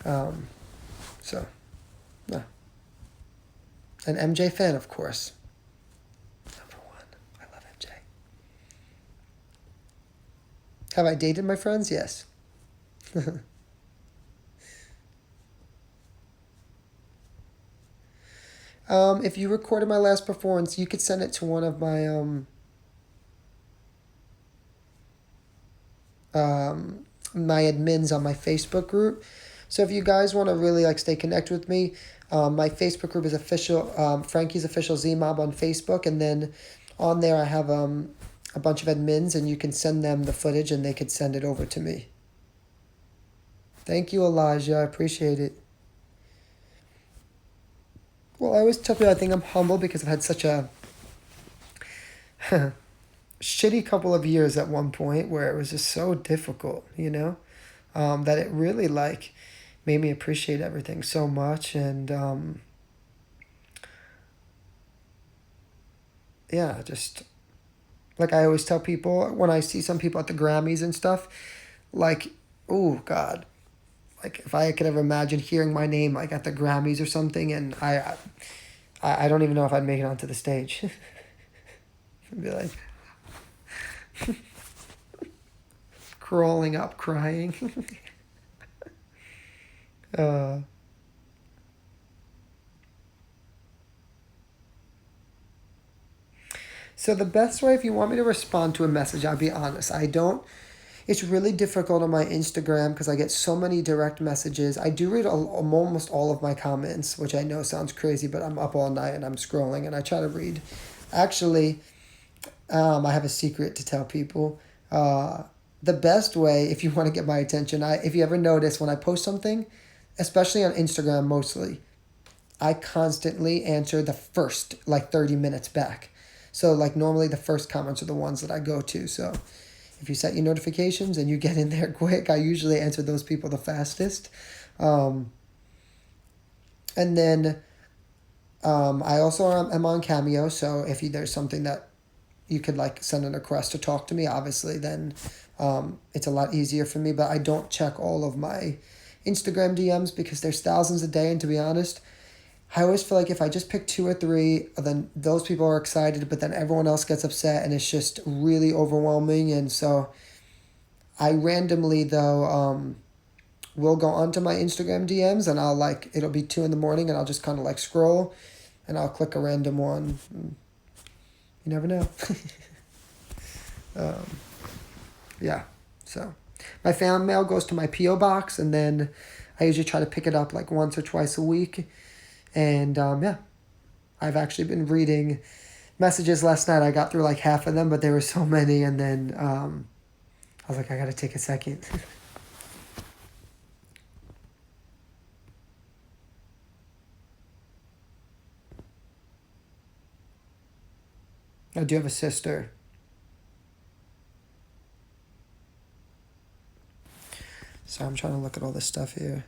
and so, yeah. An MJ fan, of course. Number one. I love MJ. Have I dated my friends? Yes. If you recorded my last performance, you could send it to one of my admins on my Facebook group. So if you guys want to really like stay connected with me, my Facebook group is official, Frankie's Official Z-Mob on Facebook, and then on there I have a bunch of admins, and you can send them the footage and they could send it over to me. Thank you, Elijah. I appreciate it. Well, I always tell people I think I'm humble because I've had such a shitty couple of years at one point where it was just so difficult, that it really like made me appreciate everything so much. And yeah, just like I always tell people when I see some people at the Grammys and stuff, like, oh God, like if I could ever imagine hearing my name like at the Grammys or something, and I don't even know if I'd make it onto the stage. I'd be like crawling up, crying. So the best way, if you want me to respond to a message, I'll be honest, it's really difficult on my Instagram because I get so many direct messages. I do read almost all of my comments, which I know sounds crazy, but I'm up all night and I'm scrolling and I try to read. Actually, I have a secret to tell people. The best way, if you want to get my attention, if you ever notice when I post something, especially on Instagram mostly, I constantly answer the first 30 minutes back. So like normally the first comments are the ones that I go to. So if you set your notifications and you get in there quick, I usually answer those people the fastest. And then I also am on Cameo. So if there's something that you could send a request to talk to me, obviously, then it's a lot easier for me. But I don't check all of my Instagram DMs because there's thousands a day. And to be honest, I always feel like if I just pick 2 or 3, then those people are excited, but then everyone else gets upset and it's just really overwhelming. And so I randomly, though, will go onto my Instagram DMs and it'll be 2 a.m. and I'll just kind of scroll and I'll click a random one. You never know. Yeah, so my fan mail goes to my P.O. box, and then I usually try to pick it up once or twice a week. And yeah, I've actually been reading messages last night. I got through like half of them, but there were so many, and then I was like, I gotta take a second. I do have a sister. So I'm trying to look at all this stuff here.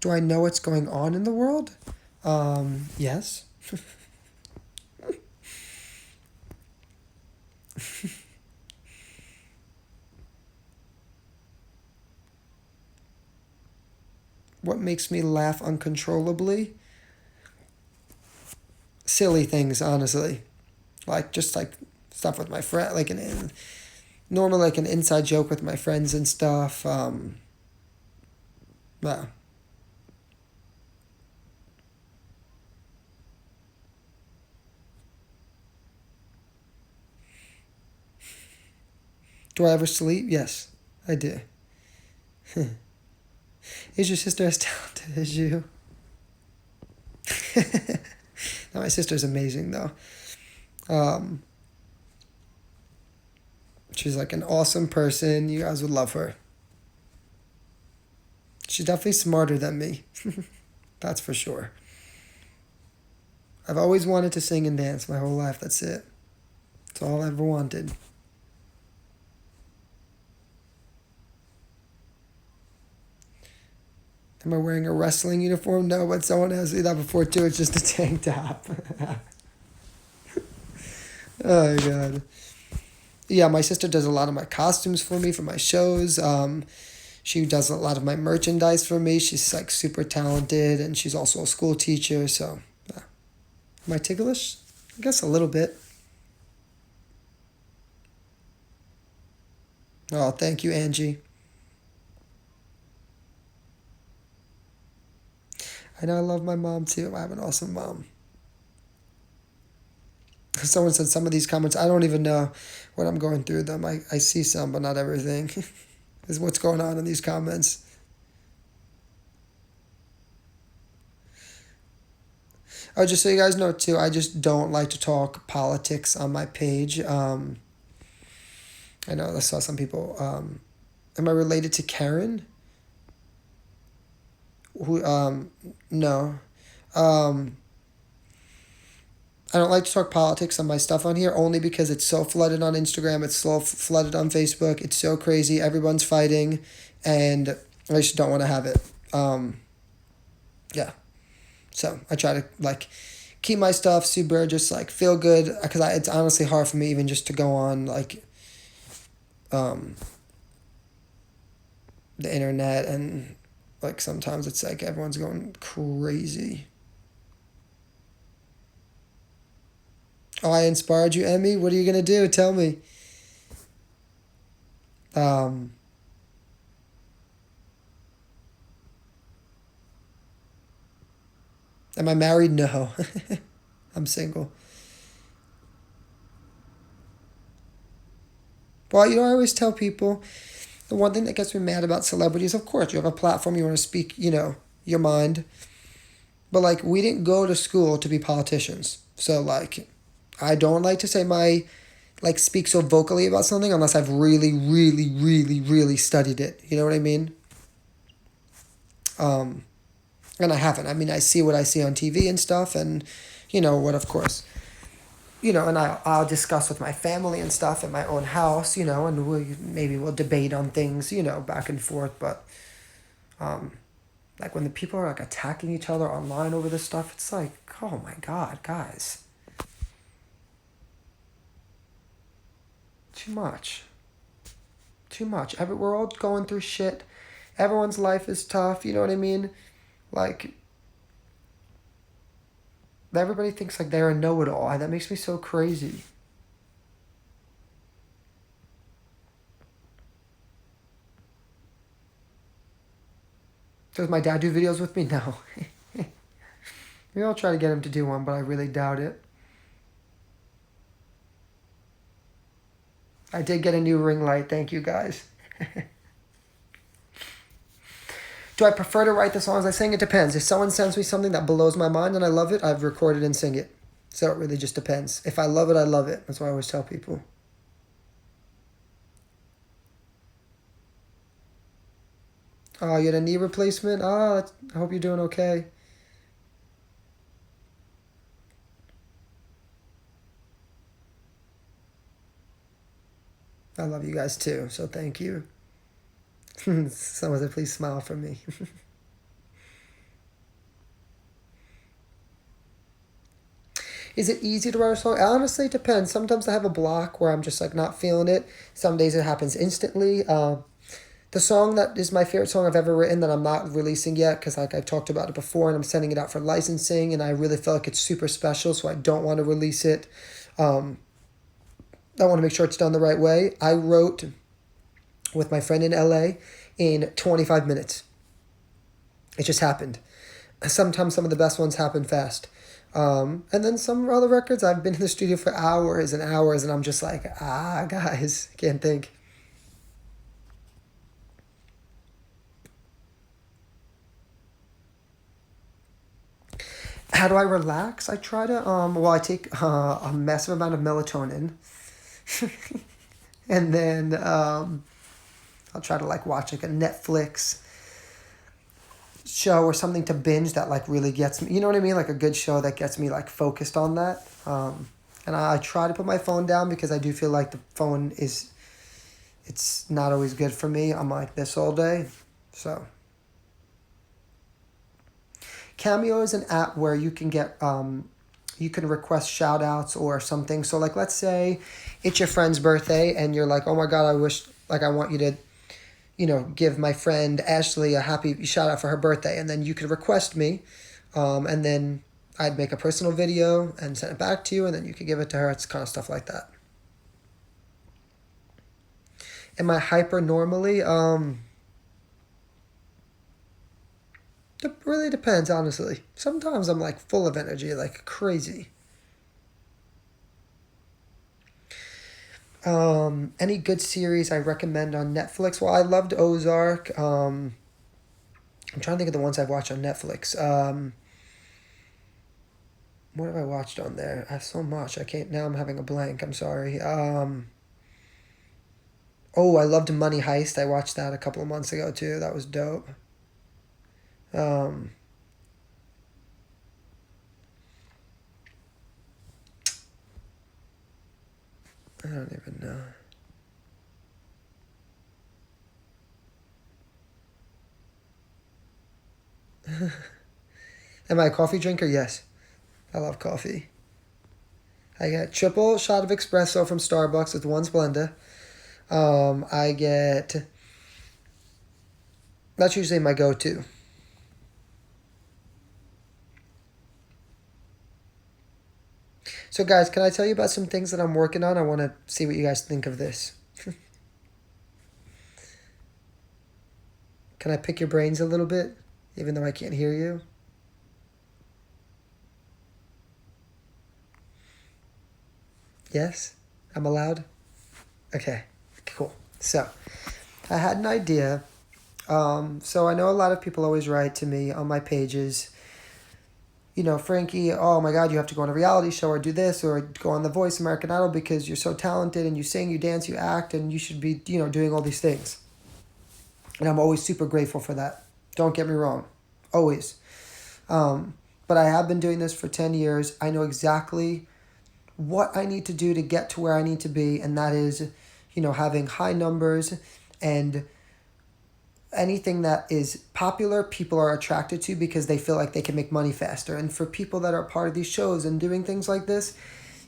Do I know what's going on in the world? Yes. What makes me laugh uncontrollably? Silly things, honestly. Like, just like stuff with my friend, like normally like an inside joke with my friends and stuff. Yeah. Do I ever sleep? Yes, I do. Is your sister as talented as you? No, my sister's amazing though. Um, she's like an awesome person. You guys would love her. She's definitely smarter than me. That's for sure. I've always wanted to sing and dance my whole life. That's it. That's all I ever wanted. Am I wearing a wrestling uniform? No, but someone asked me that before too. It's just a tank top. Oh my god. Yeah, my sister does a lot of my costumes for me for my shows. She does a lot of my merchandise for me. She's like super talented, and she's also a school teacher. So, yeah. Am I ticklish? I guess a little bit. Oh, thank you, Angie. I know I love my mom too. I have an awesome mom. Someone said some of these comments, I don't even know what I'm going through them. I see some, but not everything. Is what's going on in these comments. Oh, just so you guys know too, I just don't like to talk politics on my page. I know I saw some people. Am I related to Karen? Who? No. Um, I don't like to talk politics on my stuff on here only because it's so flooded on Instagram. It's so flooded on Facebook. It's so crazy. Everyone's fighting, and I just don't want to have it. Yeah. So I try to like keep my stuff super just like feel good because it's honestly hard for me even just to go on like um, the internet and like sometimes it's like everyone's going crazy. Oh, I inspired you, Emmy. What are you gonna do? Tell me. Um, am I married? No, I'm single. Well, I always tell people the one thing that gets me mad about celebrities. Of course, you have a platform. You want to speak. Your mind. But like, we didn't go to school to be politicians. So like, I don't like to say my like speak so vocally about something unless I've really, really, really, really studied it. You know what I mean? Um, and I haven't. I mean, I see what I see on TV and stuff, and what, of course, and I'll discuss with my family and stuff in my own house, and we'll debate on things, back and forth. But like when the people are like attacking each other online over this stuff, it's like, oh my god, guys, too much, too much. We're all going through shit. Everyone's life is tough. You know what I mean? Like everybody thinks like they're a know-it-all. That makes me so crazy. Does my dad do videos with me? No. Maybe I'll try to get him to do one, but I really doubt it. I did get a new ring light. Thank you, guys. Do I prefer to write the songs I sing? It depends. If someone sends me something that blows my mind and I love it, I've recorded and sing it. So it really just depends. If I love it, I love it. That's what I always tell people. Oh, you had a knee replacement? Oh, I hope you're doing okay. I love you guys too, so thank you. Someone said, please smile for me. Is it easy to write a song? Honestly, it depends. Sometimes I have a block where I'm just like not feeling it. Some days it happens instantly. The song that is my favorite song I've ever written that I'm not releasing yet because like I've talked about it before and I'm sending it out for licensing and I really feel like it's super special, so I don't want to release it. I want to make sure it's done the right way. I wrote with my friend in LA in 25 minutes. It just happened. Sometimes some of the best ones happen fast. And then some other records, I've been in the studio for hours and hours, and I'm just like, guys, can't think. How do I relax? I try to, I take a massive amount of melatonin. And then I'll try to like watch like a Netflix show or something to binge that like really gets me, you know what I mean? Like a good show that gets me like focused on that. And I try to put my phone down because I do feel like the phone it's not always good for me. I'm like this all day. So Cameo is an app where you can get you can request shout outs or something. So like let's say it's your friend's birthday and you're like, oh my god, I wish like I want you to give my friend Ashley a happy shout out for her birthday, and then you could request me, and then I'd make a personal video and send it back to you, and then you could give it to her. It's kind of stuff like that. Am I hyper normally? It really depends, honestly. Sometimes I'm like full of energy, like crazy. Any good series I recommend on Netflix? Well, I loved Ozark. I'm trying to think of the ones I've watched on Netflix. What have I watched on there? I have so much. I can't. Now I'm having a blank. I'm sorry. Oh, I loved Money Heist. I watched that a couple of months ago too. That was dope. Um, I don't even know. Am I a coffee drinker? Yes. I love coffee. I get triple shot of espresso from Starbucks with one Splenda. I get. That's usually my go-to. So, guys, can I tell you about some things that I'm working on? I want to see what you guys think of this. Can I pick your brains a little bit, even though I can't hear you? Yes? I'm allowed? Okay, cool. So, I had an idea. So I know a lot of people always write to me on my pages, Frankie, oh my God, you have to go on a reality show or do this or go on The Voice American Idol because you're so talented and you sing, you dance, you act, and you should be, doing all these things. And I'm always super grateful for that. Don't get me wrong. Always. But I have been doing this for 10 years. I know exactly what I need to do to get to where I need to be, and that is, having high numbers and anything that is popular, people are attracted to because they feel like they can make money faster. And for people that are part of these shows and doing things like this,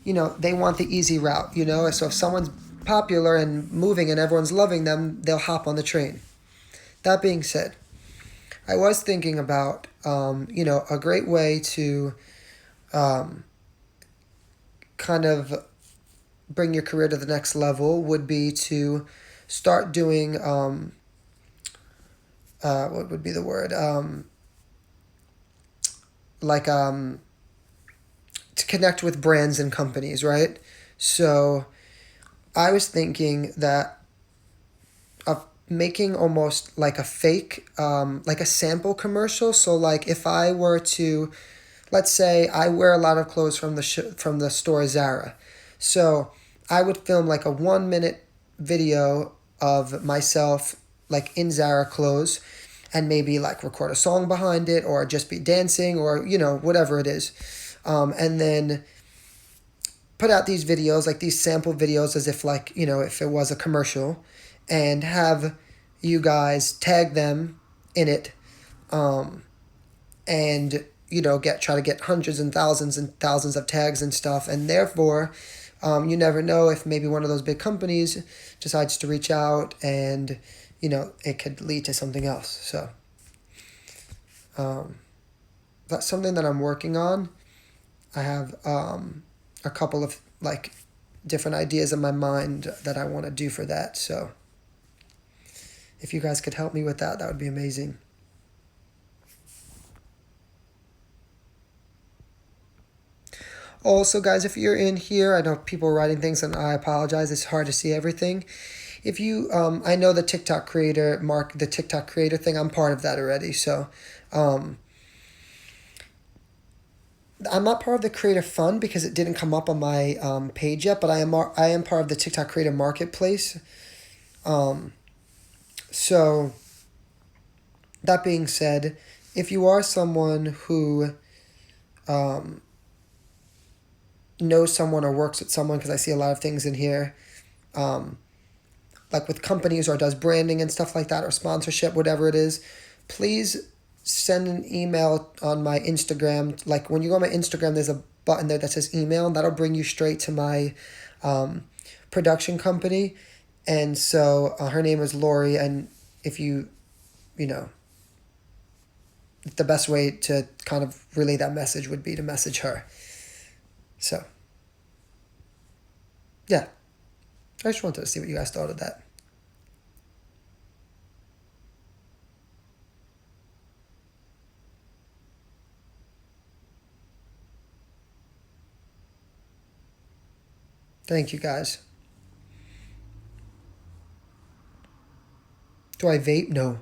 they want the easy route, So if someone's popular and moving and everyone's loving them, they'll hop on the train. That being said, I was thinking about, a great way to kind of bring your career to the next level would be to start doing, what would be the word? Like, to connect with brands and companies, right? So I was thinking that making almost like a fake, like a sample commercial. So like if I were to, let's say I wear a lot of clothes from from the store Zara, so I would film like a 1 minute video of myself like in Zara clothes, and maybe like record a song behind it or just be dancing or whatever it is, and then put out these videos, like these sample videos, as if like if it was a commercial, and have you guys tag them in it, and try to get hundreds and thousands of tags and stuff, and therefore you never know if maybe one of those big companies decides to reach out, and it could lead to something else. So that's something that I'm working on. I have a couple of like different ideas in my mind that I want to do for that. So if you guys could help me with that, that would be amazing. Also, guys, if you're in here, I know people are writing things, and I apologize. It's hard to see everything. If you, I know the TikTok creator, the TikTok creator thing, I'm part of that already. So, I'm not part of the Creator Fund because it didn't come up on my page yet, but I am part of the TikTok Creator Marketplace. So, that being said, if you are someone who knows someone or works with someone, because I see a lot of things in here, like with companies, or does branding and stuff like that, or sponsorship, whatever it is, please send an email on my Instagram. Like when you go on my Instagram, there's a button there that says email, and that'll bring you straight to my production company. And so her name is Lori, and if the best way to kind of relay that message would be to message her. So, yeah. I just wanted to see what you guys thought of that. Thank you, guys. Do I vape? No.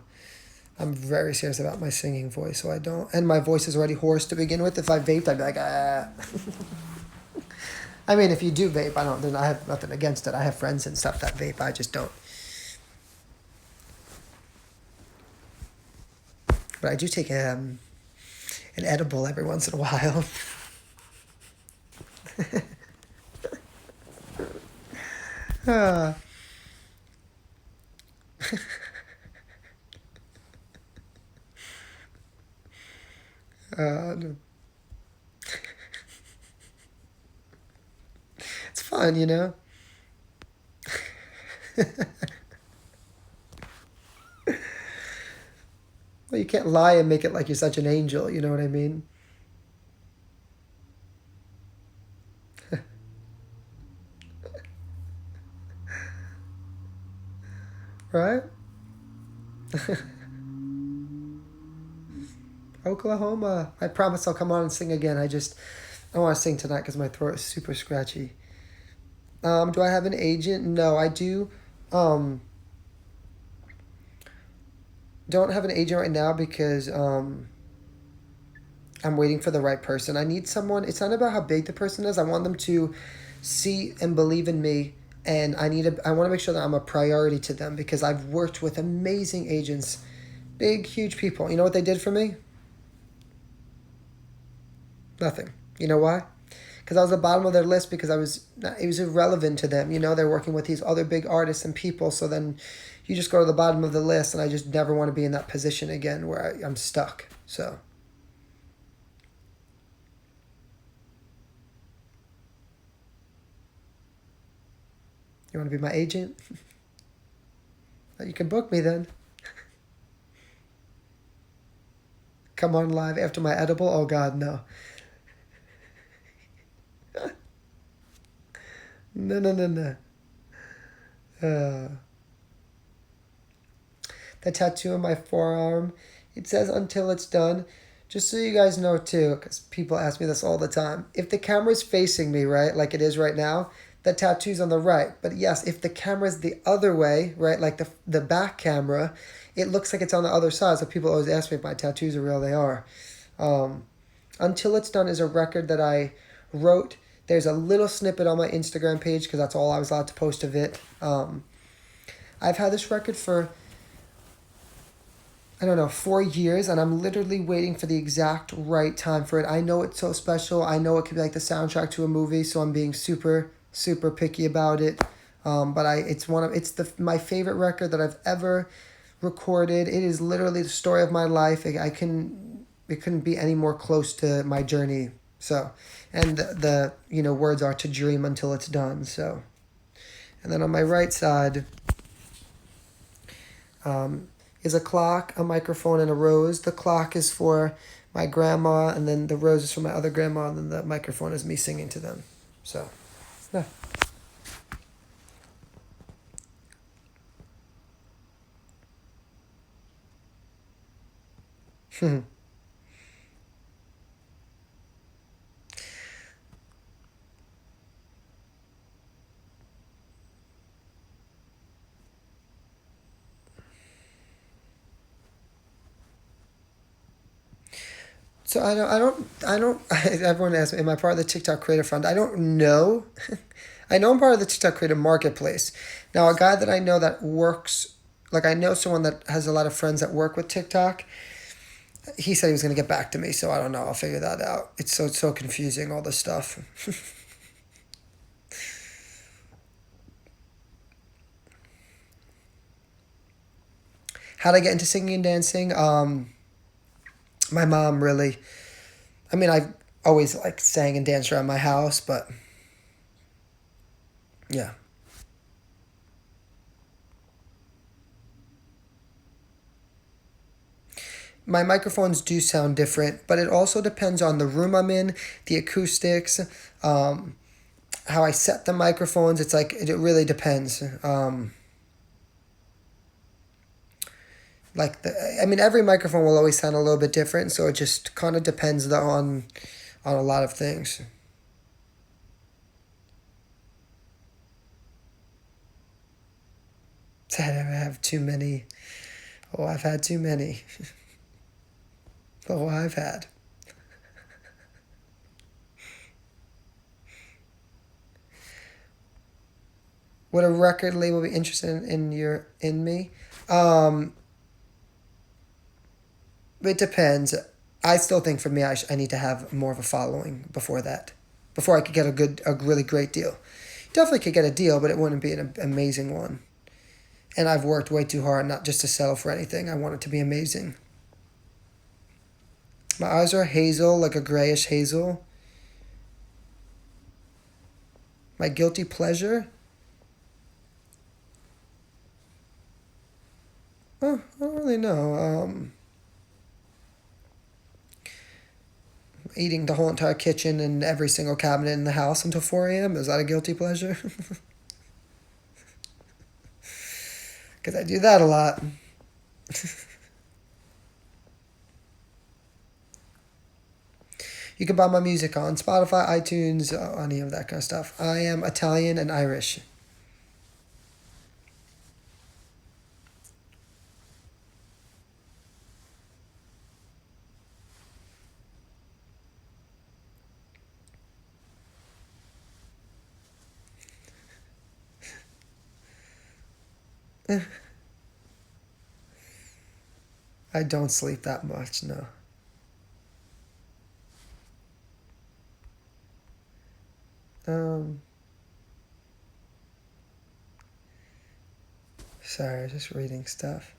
I'm very serious about my singing voice, so I don't. And my voice is already hoarse to begin with. If I vaped, I'd be like, ah. I mean, if you do vape, I have nothing against it. I have friends and stuff that vape. I just don't. But I do take an edible every once in a while. No. It's fun, Well, you can't lie and make it like you're such an angel, you know what I mean? Right? Oklahoma. I promise I'll come on and sing again. I don't want to sing tonight because my throat is super scratchy. Do I have an agent? No, I do. Don't have an agent right now because I'm waiting for the right person. I need someone. It's not about how big the person is. I want them to see and believe in me, and I want to make sure that I'm a priority to them, because I've worked with amazing agents, big, huge people. You know what they did for me? Nothing. You know why? Because I was at the bottom of their list, because it was irrelevant to them. They're working with these other big artists and people, so then you just go to the bottom of the list, and I just never want to be in that position again where I'm stuck. So. You want to be my agent? You can book me then. Come on live after my edible? Oh, God, no. No. The tattoo on my forearm, it says until it's done. Just so you guys know too, because people ask me this all the time. If the camera's facing me, right, like it is right now, the tattoo's on the right. But yes, if the camera's the other way, right, like the back camera, it looks like it's on the other side. So people always ask me if my tattoos are real. They are. Um, Until It's Done is a record that I wrote. There's a little snippet on my Instagram page because that's all I was allowed to post of it. I've had this record for, I don't know, 4 years, and I'm literally waiting for the exact right time for it. I know it's so special. I know it could be like the soundtrack to a movie, so I'm being super, super picky about it. But it's my favorite record that I've ever recorded. It is literally the story of my life. It couldn't be any more close to my journey. So, and the words are to dream until it's done. So, and then on my right side, is a clock, a microphone, and a rose. The clock is for my grandma, and then the rose is for my other grandma, and then the microphone is me singing to them. So, yeah. So everyone asks me, am I part of the TikTok Creator Fund? I don't know. I know I'm part of the TikTok Creator Marketplace. Now, a guy that I know that works, like I know someone that has a lot of friends that work with TikTok. He said he was going to get back to me, so I don't know. I'll figure that out. It's so confusing, all this stuff. How'd I get into singing and dancing? My mom really. I mean, I always like sang and danced around my house, but yeah. My microphones do sound different, but it also depends on the room I'm in, the acoustics, um, how I set the microphones. It's like it really depends. I mean, every microphone will always sound a little bit different, so it just kind of depends on a lot of things. Did I ever have too many? Oh, I've had too many. Oh, I've had. Would a record label be interested in me? Um, it depends. I still think for me, I need to have more of a following before that, before I could get a really great deal. Definitely could get a deal, but it wouldn't be an amazing one. And I've worked way too hard not just to settle for anything. I want it to be amazing. My eyes are hazel, like a grayish hazel. My guilty pleasure? Oh, I don't really know. Eating the whole entire kitchen and every single cabinet in the house until 4 a.m. Is that a guilty pleasure? Because I do that a lot. You can buy my music on Spotify, iTunes, any of that kind of stuff. I am Italian and Irish. I don't sleep that much, no. Um, Sorry, just reading stuff.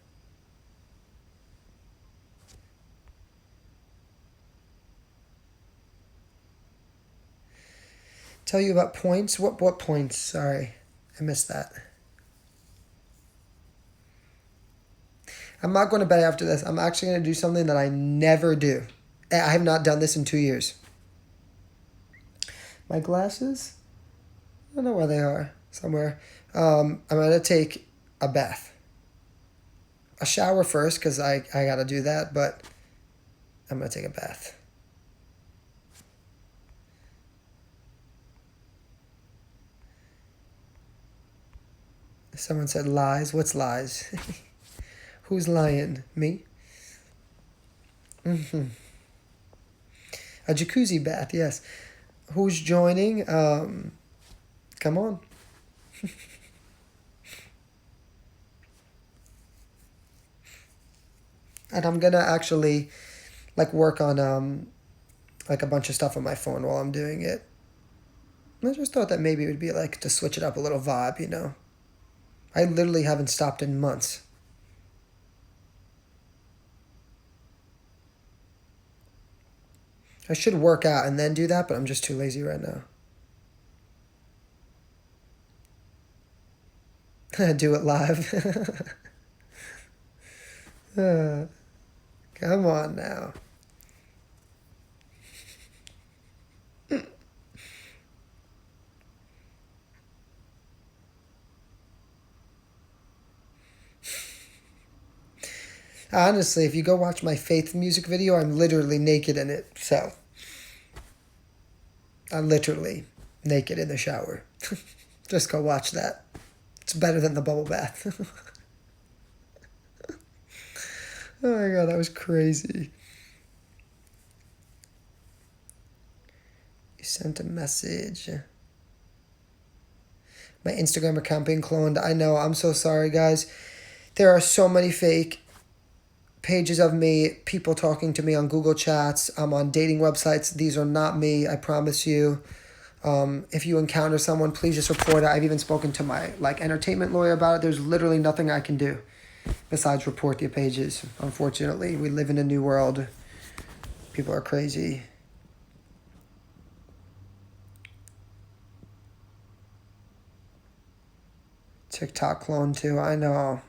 Tell you about points? What points? Sorry, I missed that. I'm not going to bed after this. I'm actually going to do something that I never do. I have not done this in 2 years. My glasses? I don't know where they are. Somewhere. I'm going to take a bath. A shower first, because I got to do that, but I'm going to take a bath. Someone said lies. What's lies? Who's lying? Me? Hmm. A jacuzzi bath, yes. Who's joining? Come on. And I'm gonna actually like work on like a bunch of stuff on my phone while I'm doing it. I just thought that maybe it would be like to switch it up a little vibe, you know. I literally haven't stopped in months. I should work out and then do that, but I'm just too lazy right now. Do it live. Come on now. Honestly, if you go watch my Faith music video, I'm literally naked in it. So, I'm literally naked in the shower. Just go watch that. It's better than the bubble bath. Oh my god, that was crazy. You sent a message. My Instagram account being cloned. I know, I'm so sorry, guys. There are so many fake pages of me, people talking to me on Google Chats. I'm on dating websites. These are not me, I promise you. If you encounter someone, please just report it. I've even spoken to my like entertainment lawyer about it. There's literally nothing I can do besides report the pages. Unfortunately, we live in a new world. People are crazy. TikTok clone too. I know.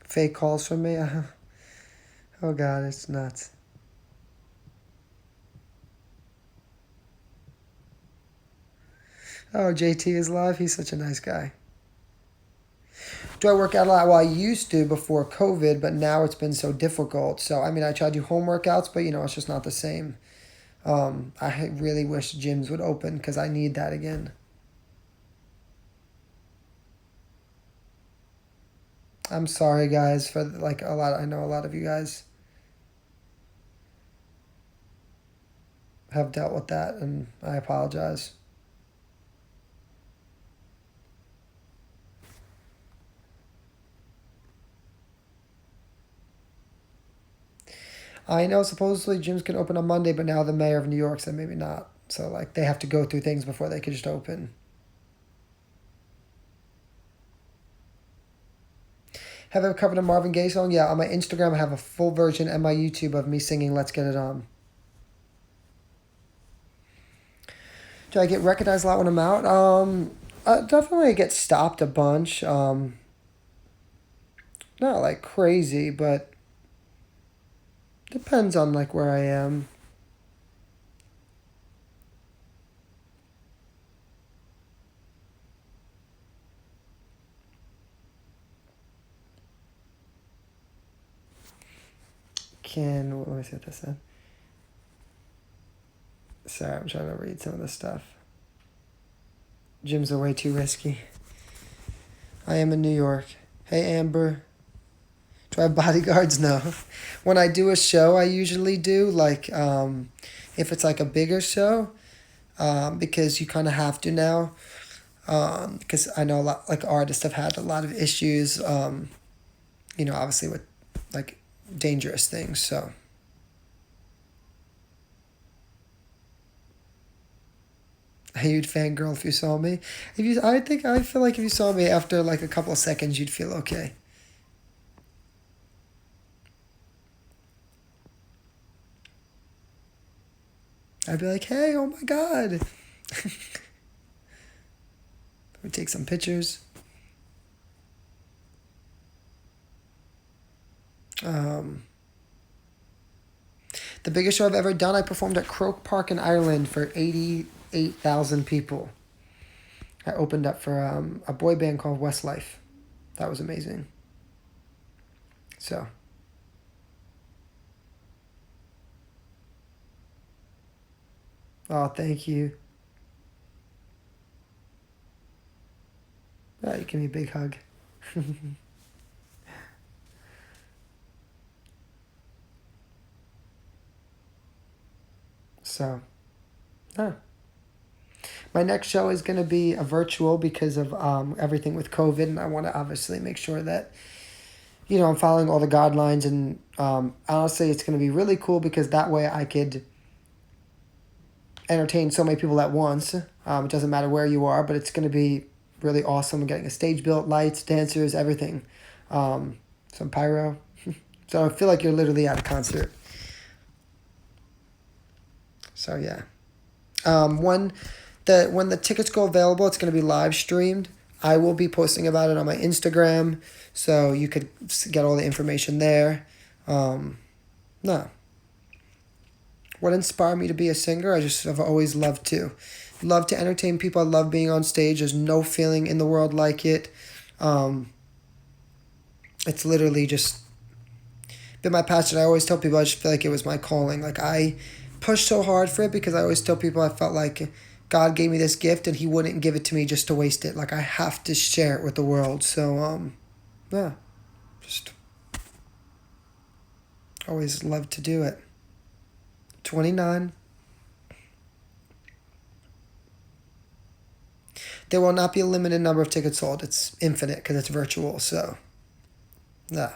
Fake calls from me. Oh god, it's nuts. Oh, JT is live. He's such a nice guy. Do I work out a lot? Well, I used to before COVID, but now it's been so difficult. So, I mean, I try to do home workouts, but, you know, it's just not the same. I really wish gyms would open because I need that again. I'm sorry, guys, for like a lot. I know a lot of you guys have dealt with that, and I apologize. I know supposedly gyms can open on Monday, but now the mayor of New York said maybe not. So, like, they have to go through things before they could just open. Have I covered a Marvin Gaye song? Yeah, on my Instagram, I have a full version and my YouTube of me singing Let's Get It On. Do I get recognized a lot when I'm out? Definitely get stopped a bunch. Not like crazy, but depends on like where I am. Let me see what this said. Sorry, I'm trying to read some of this stuff. Gyms are way too risky. I am in New York. Hey, Amber. Do I have bodyguards? No. When I do a show, I usually do, like, if it's like a bigger show, because you kind of have to now. Because I know a lot, like, artists have had a lot of issues, you know, obviously with, like, dangerous things, so. You'd fangirl if you saw me. I feel like if you saw me after like a couple of seconds, you'd feel okay. I'd be like, hey, oh my god. We take some pictures. Um, the biggest show I've ever done, I performed at Croke Park in Ireland for 88,000 people. I opened up for a boy band called Westlife. That was amazing. So. Oh, thank you. You give me a big hug. So, yeah. My next show is going to be a virtual because of everything with COVID, and I want to obviously make sure that I'm following all the guidelines. And honestly, it's going to be really cool because that way I could entertain so many people at once. It doesn't matter where you are, but it's going to be really awesome. Getting a stage built, lights, dancers, everything, some pyro. So I feel like you're literally at a concert. So yeah. When the tickets go available, it's going to be live streamed. I will be posting about it on my Instagram, so you could get all the information there. No. What inspired me to be a singer? I've always loved to entertain people. I love being on stage. There's no feeling in the world like it. It's literally just been my passion. I always tell people I just feel like it was my calling. Like I pushed so hard for it because I always tell people I felt like God gave me this gift and he wouldn't give it to me just to waste it. Like I have to share it with the world. So yeah. Just always loved to do it. 29. There will not be a limited number of tickets sold. It's infinite because it's virtual. So, yeah.